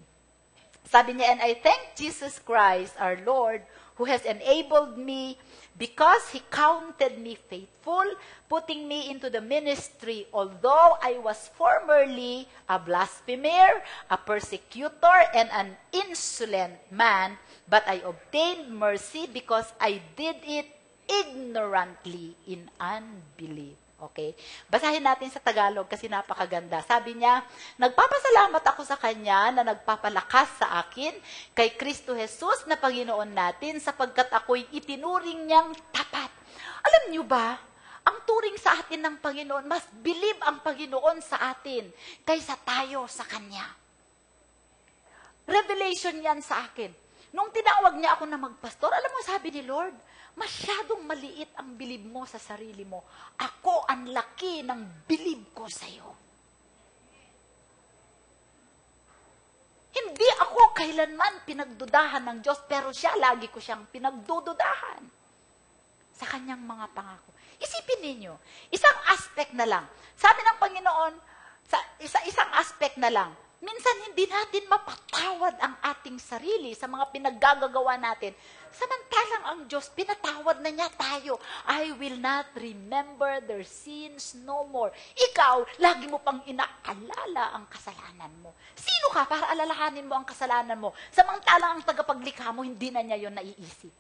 Sabi niya, and I thank Jesus Christ, our Lord, who has enabled me because He counted me faithful, putting me into the ministry, although I was formerly a blasphemer, a persecutor, and an insolent man, but I obtained mercy because I did it ignorantly in unbelief. Okay? Basahin natin sa Tagalog kasi napakaganda. Sabi niya, nagpapasalamat ako sa Kanya na nagpapalakas sa akin kay Kristo Jesus na Panginoon natin sapagkat ako'y itinuring niyang tapat. Alam niyo ba, ang turing sa atin ng Panginoon, mas believe ang Panginoon sa atin kaysa tayo sa Kanya. Revelation yan sa akin. Nung tinawag niya ako na magpastor, alam mo sabi ni Lord, masyadong maliit ang bilib mo sa sarili mo. Ako ang laki ng bilib ko sa iyo. Hindi ako kailanman pinagdudahan ng Diyos, pero siya, lagi ko siyang pinagdududahan sa kanyang mga pangako. Isipin ninyo, isang aspect na lang. Sabi ng Panginoon, sa isang aspect na lang, minsan hindi natin mapatawad ang ating sarili sa mga pinaggagawa natin. Samantalang ang Diyos, pinatawad na niya tayo. I will not remember their sins no more. Ikaw, lagi mo pang inaalala ang kasalanan mo. Sino ka para alalahanin mo ang kasalanan mo? Samantalang ang tagapaglikha mo, hindi na niya yon naiisip.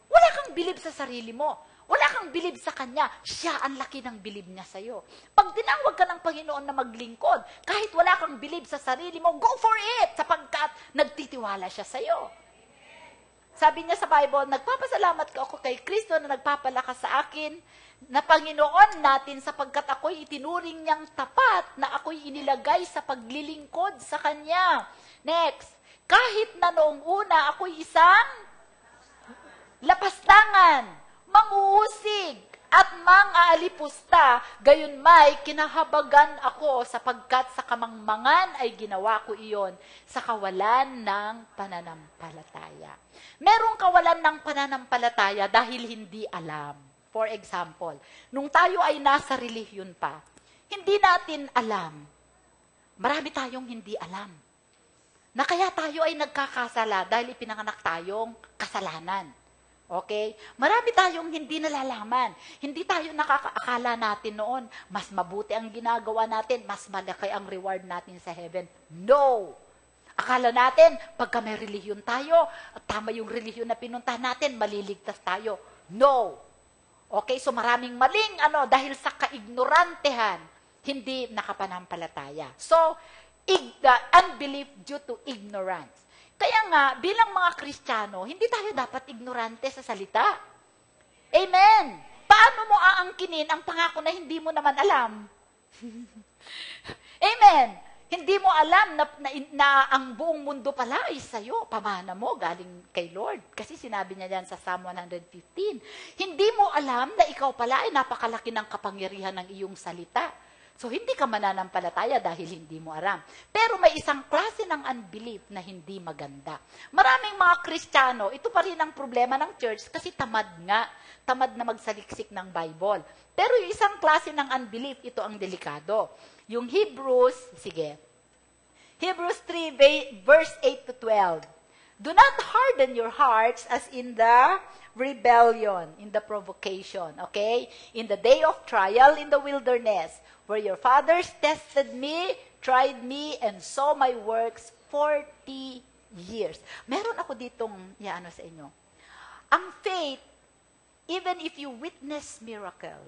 Wala kang bilib sa sarili mo. Wala kang bilib sa Kanya. Siya ang laki ng bilib niya sa'yo. Pag tinawag ka ng Panginoon na maglingkod, kahit wala kang bilib sa sarili mo, go for it! Sapagkat nagtitiwala siya sa'yo. Sabi niya sa Bible, nagpapasalamat ka ako kay Kristo na nagpapalakas sa akin, na Panginoon natin sapagkat ako'y itinuring niyang tapat, na ako'y inilagay sa paglilingkod sa Kanya. Next, kahit na noong una ako'y isang lapastangan, manguusig at mang-aalipusta, gayon may kinahabagan ako sapagkat sa kamangmangan ay ginawa ko iyon sa kawalan ng pananampalataya. Merong kawalan ng pananampalataya dahil hindi alam. For example, nung tayo ay nasa relihiyon pa, hindi natin alam. Marami tayong hindi alam. Na kaya tayo ay nagkakasala dahil ipinanganak tayong kasalanan. Okay? Marami tayong hindi nalalaman. Hindi tayo nakakaakala natin noon, mas mabuti ang ginagawa natin, mas malaki ang reward natin sa heaven. No! Akala natin, pagka may relihiyon tayo, at tama yung relihiyon na pinuntahan natin, maliligtas tayo. No! Okay, so maraming maling dahil sa kaignorantehan, hindi nakapanampalataya. So, unbelief due to ignorance. Kaya nga, bilang mga Kristiyano, hindi tayo dapat ignorante sa salita. Amen! Paano mo aangkinin ang pangako na hindi mo naman alam? Amen! Hindi mo alam na ang buong mundo pala ay sa'yo. Pamana mo, galing kay Lord. Kasi sinabi niya yan sa Psalm 115. Hindi mo alam na ikaw pala ay napakalaki ng kapangyarihan ng iyong salita. So, hindi ka mananampalataya dahil hindi mo alam. Pero may isang klase ng unbelief na hindi maganda. Maraming mga Kristiyano, ito pa rin ang problema ng church kasi tamad nga. Tamad na magsaliksik ng Bible. Pero yung isang klase ng unbelief, ito ang delikado. Yung Hebrews 3, verse 8 to 12. Do not harden your hearts as in the rebellion, in the provocation, okay? In the day of trial in the wilderness, where your fathers tested me, tried me, and saw my works 40 years. Meron ako ditong sa inyo. Ang faith, even if you witness miracle,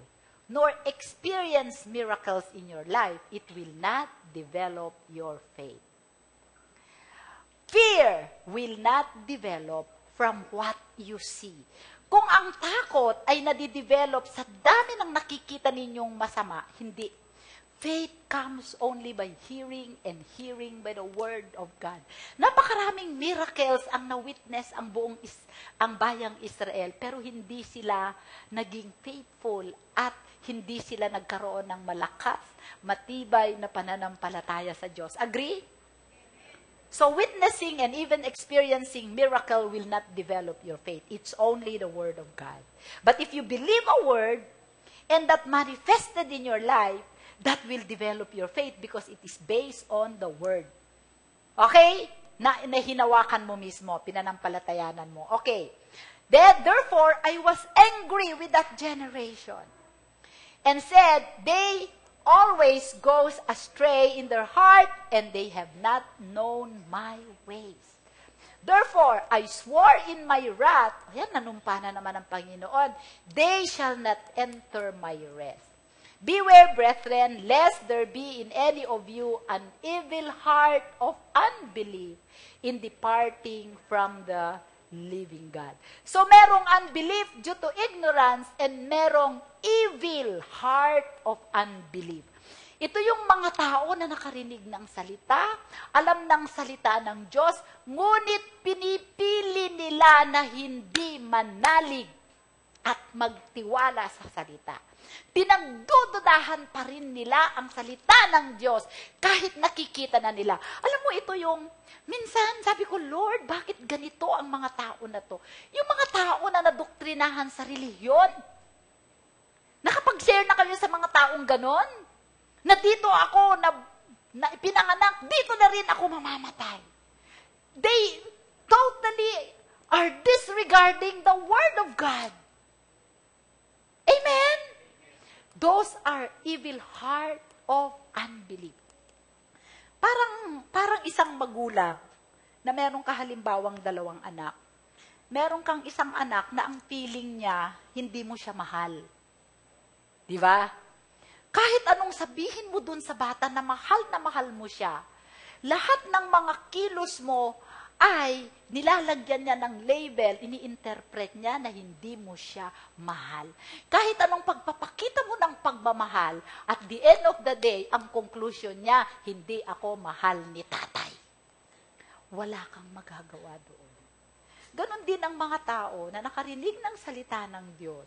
nor experience miracles in your life, it will not develop your faith. Fear will not develop from what you see. Kung ang takot ay nadidevelop sa dami ng nakikita ninyong masama, hindi. Faith comes only by hearing and hearing by the word of God. Napakaraming miracles ang na-witness ang bayang Israel, pero hindi sila naging faithful at hindi sila nagkaroon ng malakas, matibay na pananampalataya sa Diyos. Agree? So witnessing and even experiencing miracle will not develop your faith. It's only the word of God. But if you believe a word and that manifested in your life, that will develop your faith because it is based on the word. Okay? Hinawakan mo mismo, pinanampalatayanan mo. Okay. Therefore, I was angry with that generation and said, they always goes astray in their heart and they have not known my ways. Therefore, I swore in my wrath, ayan, nanumpa na naman ang Panginoon, they shall not enter my rest. Beware, brethren, lest there be in any of you an evil heart of unbelief in departing from the living God. So, merong unbelief due to ignorance and merong evil heart of unbelief. Ito yung mga tao na nakarinig ng salita, alam ng salita ng Diyos, ngunit pinipili nila na hindi manalig at magtiwala sa salita. Pinagdududahan pa rin nila ang salita ng Diyos kahit nakikita na nila. Alam mo, ito yung, minsan sabi ko, Lord, bakit ganito ang mga tao na to? Yung mga tao na nadoktrinahan sa relihiyon. Nakapag-share na kayo sa mga taong ganon? Na dito ako, na pinanganak, dito na rin ako mamamatay. They totally are disregarding the Word of God. Amen? Those are evil heart of unbelief. Parang isang magulang na merong kahalimbawang 2 anak. Meron kang isang anak na ang feeling niya, hindi mo siya mahal. Di ba? Kahit anong sabihin mo dun sa bata na mahal mo siya, lahat ng mga kilos mo ay nilalagyan niya ng label, ini-interpret niya na hindi mo siya mahal. Kahit anong pagpapakita mo ng pagmamahal, at the end of the day, ang conclusion niya, hindi ako mahal ni tatay. Wala kang magagawa doon. Ganon din ang mga tao na nakarinig ng salita ng Diyos,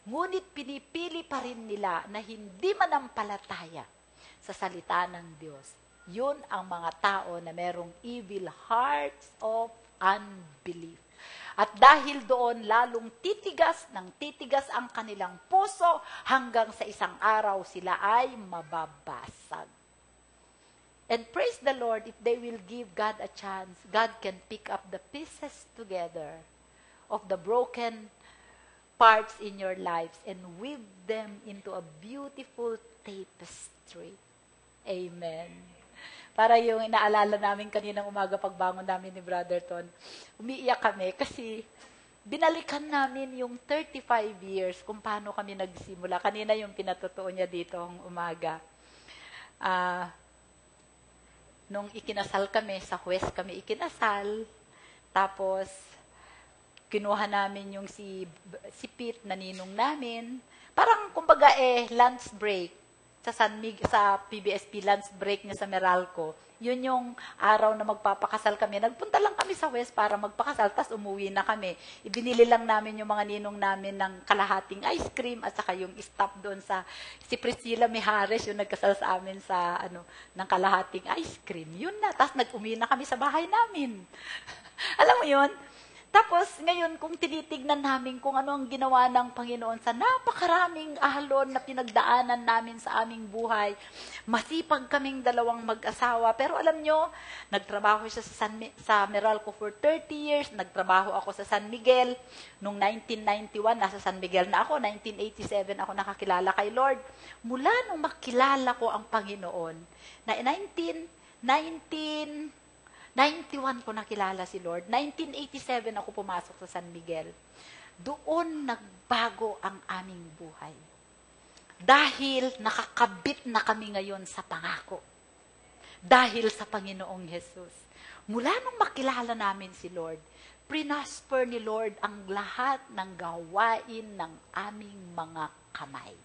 ngunit pinipili pa rin nila na hindi manampalataya sa salita ng Diyos. Yun ang mga tao na merong evil hearts of unbelief. At dahil doon, lalong titigas ang kanilang puso hanggang sa isang araw sila ay mababasag. And praise the Lord, if they will give God a chance, God can pick up the pieces together of the broken parts in your lives and weave them into a beautiful tapestry. Amen. Para yung inaalala namin kaninang umaga pagbangon namin ni Brother Ton, umiiyak kami kasi binalikan namin yung 35 years kung paano kami nagsimula. Kanina yung pinatotoo niya dito ang umaga. Nung ikinasal kami, sa Huwes kami ikinasal, tapos kinuha namin yung si Pete na ninong namin. Parang kumbaga lunch break sa PBSP lunch break niya sa Meralco. Yun yung araw na magpapakasal kami. Nagpunta lang kami sa West para magpakasal, tapos umuwi na kami. Ibinili lang namin yung mga ninong namin ng kalahating ice cream at saka yung stop doon si Priscilla Mijares, yung nagkasal sa amin sa ng kalahating ice cream. Yun na. Tapos nag-uwi na kami sa bahay namin. Alam mo yun? Tapos, ngayon, kung tinitignan namin kung ano ang ginawa ng Panginoon sa napakaraming alon na pinagdaanan namin sa aming buhay, masipag kaming dalawang mag-asawa. Pero alam nyo, nagtrabaho siya sa Meralco for 30 years, nagtrabaho ako sa San Miguel. Noong 1991, nasa San Miguel na ako, 1987 ako nakakilala kay Lord. Mula nung makilala ko ang Panginoon, na 1991 ko nakilala si Lord. 1987 ako pumasok sa San Miguel. Doon nagbago ang aming buhay. Dahil nakakabit na kami ngayon sa pangako. Dahil sa Panginoong Jesus. Mula nung makilala namin si Lord, prinosper ni Lord ang lahat ng gawain ng aming mga kamay.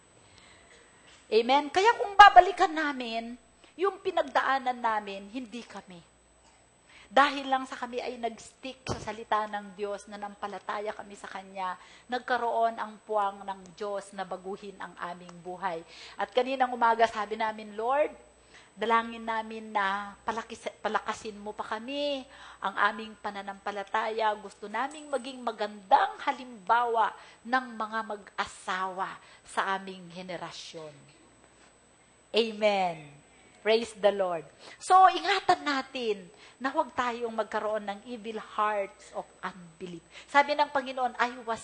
Amen? Kaya kung babalikan namin, yung pinagdaanan namin, hindi kami. Dahil lang sa kami ay nag-stick sa salita ng Diyos, na nampalataya kami sa Kanya, nagkaroon ang puwang ng Diyos na baguhin ang aming buhay. At kaninang umaga sabi namin, Lord, dalangin namin na palakasin mo pa kami ang aming pananampalataya. Gusto naming maging magandang halimbawa ng mga mag-asawa sa aming henerasyon. Amen. Praise the Lord. So, ingatan natin na huwag tayong magkaroon ng evil hearts of unbelief. Sabi ng Panginoon, I was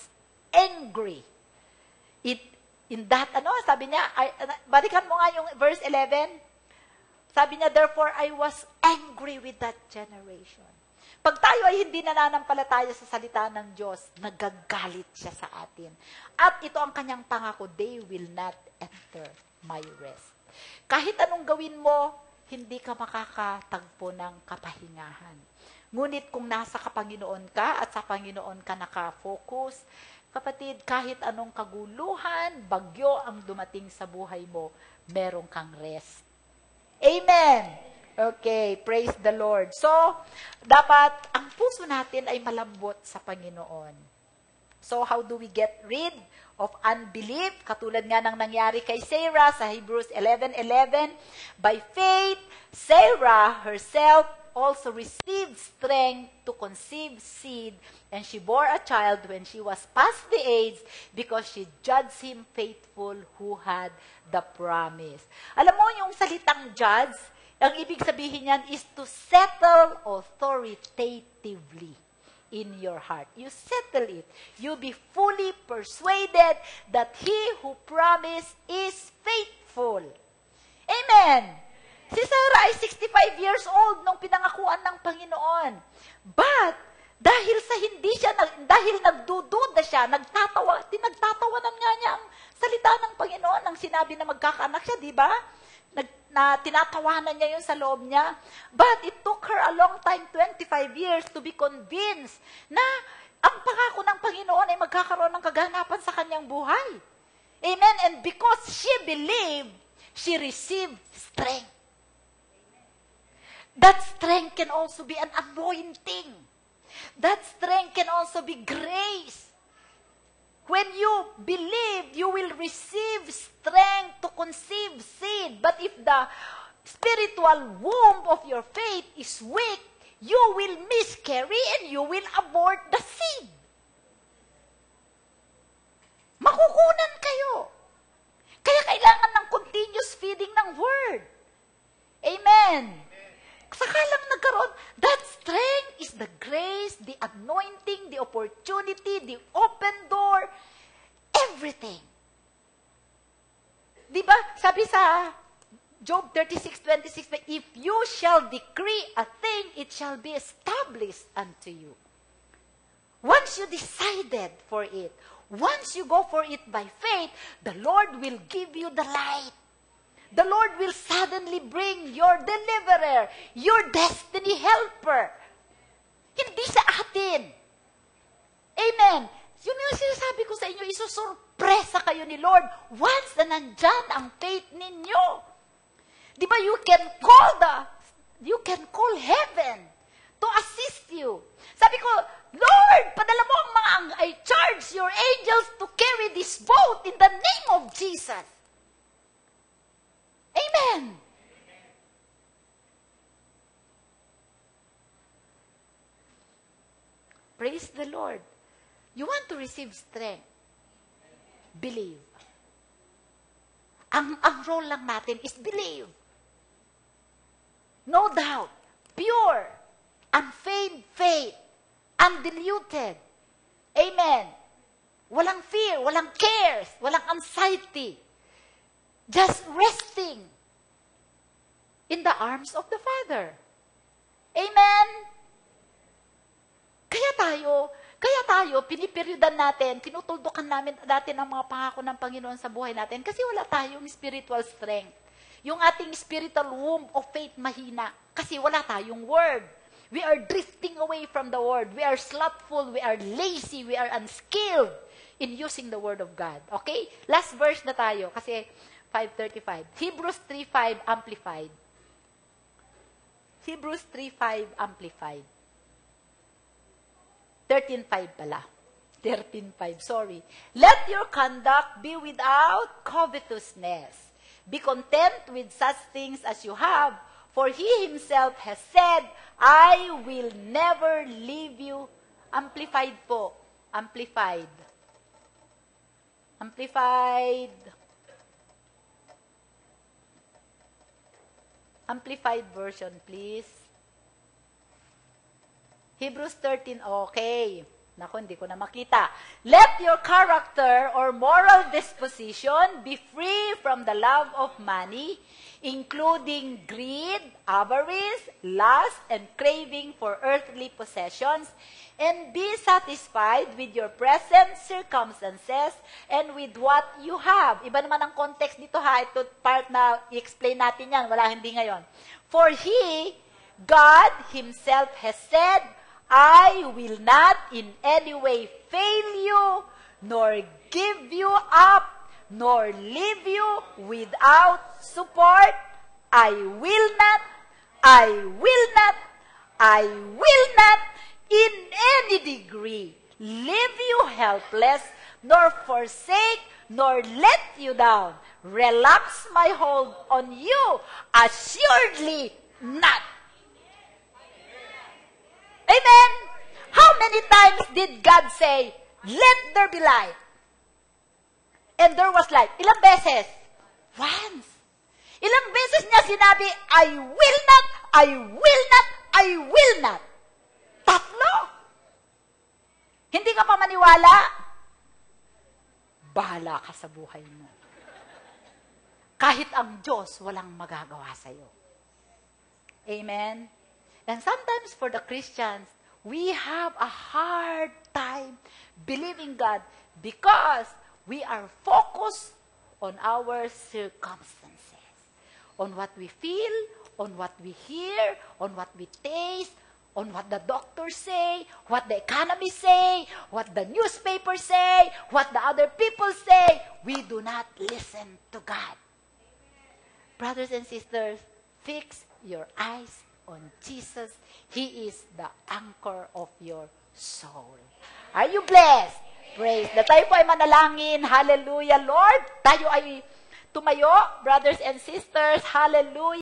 angry. Sabi niya, balikan mo nga yung verse 11. Sabi niya, therefore, I was angry with that generation. Pag tayo ay hindi nananampalataya sa salita ng Diyos, nagagalit siya sa atin. At ito ang kanyang pangako, they will not enter my rest. Kahit anong gawin mo, hindi ka makakatagpo ng kapahingahan. Ngunit kung nasa Panginoon ka at sa Panginoon ka nakafocus, kapatid, kahit anong kaguluhan, bagyo ang dumating sa buhay mo, meron kang rest. Amen! Okay, praise the Lord. So, dapat ang puso natin ay malambot sa Panginoon. So, how do we get rid of unbelief? Katulad nga ng nangyari kay Sarah sa Hebrews 11:11. By faith, Sarah herself also received strength to conceive seed, and she bore a child when she was past the age, because she judged him faithful who had the promise. Alam mo, yung salitang judge, ang ibig sabihin niyan is to settle authoritatively in your heart. You settle it. You be fully persuaded that He who promised is faithful. Amen! Si Sarah ay 65 years old nung pinangakuan ng Panginoon. But, dahil nagdududa siya, tinagtatawanan nga niya ang salita ng Panginoon nang sinabi na magkakaanak siya, di ba? Na tinatawanan niya yun sa loob niya. But it took her a long time, 25 years, to be convinced na ang pangako ng Panginoon ay magkakaroon ng kaganapan sa kanyang buhay. Amen? And because she believed, she received strength. That strength can also be an anointing. That strength can also be grace. When you believe, you will receive strength to conceive seed. But if the spiritual womb of your faith is weak, you will miscarry and you will abort the seed. Makukunan kayo. Kaya kailangan ng continuous feeding ng word. Amen. Saka lang nagkaroon, that strength is the grace, the anointing, the opportunity, the open door, everything. Diba? Sabi sa Job 36:26, if you shall decree a thing, it shall be established unto you. Once you decided for it, once you go for it by faith, the Lord will give you the light. The Lord will suddenly bring your deliverer, your destiny helper. Hindi sa atin. Amen. Yun yung sinasabi ko sa inyo, isusurpresa kayo ni Lord once na nandyan ang faith ninyo. Di ba you can call heaven to assist you. Sabi ko, Lord, padala mo ang I charge your angels to carry this boat in the name of Jesus. Amen. Praise the Lord. You want to receive strength. Believe. Ang role lang natin is believe. No doubt. Pure. Unfeigned faith. Undiluted. Amen. Walang fear, walang cares, walang anxiety. Just resting in the arms of the Father. Amen. Kaya tayo, piniperyodan natin, tinutuldukan natin ang mga pangako ng Panginoon sa buhay natin kasi wala tayong spiritual strength. Yung ating spiritual womb of faith mahina kasi wala tayong word. We are drifting away from the word. We are slothful, we are lazy, we are unskilled in using the word of God. Okay? Last verse na tayo kasi 5:35. Hebrews 3:5 amplified. Hebrews 3:5 amplified. 13:5 pala. 13:5, sorry. Let your conduct be without covetousness. Be content with such things as you have, for He Himself has said, I will never leave you. Amplified po. Amplified. Amplified. Amplified version, please. Hebrews 13, okay. Naku, hindi ko na makita. Let your character or moral disposition be free from the love of money, including greed, avarice, lust, and craving for earthly possessions, and be satisfied with your present circumstances and with what you have. Iba naman ang context dito ha. Ito part na i-explain natin yan. Wala, hindi ngayon. For He, God Himself has said, I will not in any way fail you, nor give you up, nor leave you without support. I will not in any degree leave you helpless, nor forsake, nor let you down. Relax my hold on you, assuredly not. Amen? How many times did God say, let there be light? And there was light. Ilang beses? Once. Ilang beses niya sinabi, I will not, I will not, I will not. Tatlo. Hindi ka pa maniwala? Bahala ka sa buhay mo. Kahit ang Diyos, walang magagawa sa'yo. Amen? And sometimes for the Christians, we have a hard time believing God because we are focused on our circumstances, on what we feel, on what we hear, on what we taste, on what the doctors say, what the economy say, what the newspapers say, what the other people say. We do not listen to God. Brothers and sisters, fix your eyes on Jesus. He is the anchor of your soul. Are you blessed? Praise. Na tayo po ay manalangin. Hallelujah, Lord. Tayo ay tumayo, brothers and sisters. Hallelujah.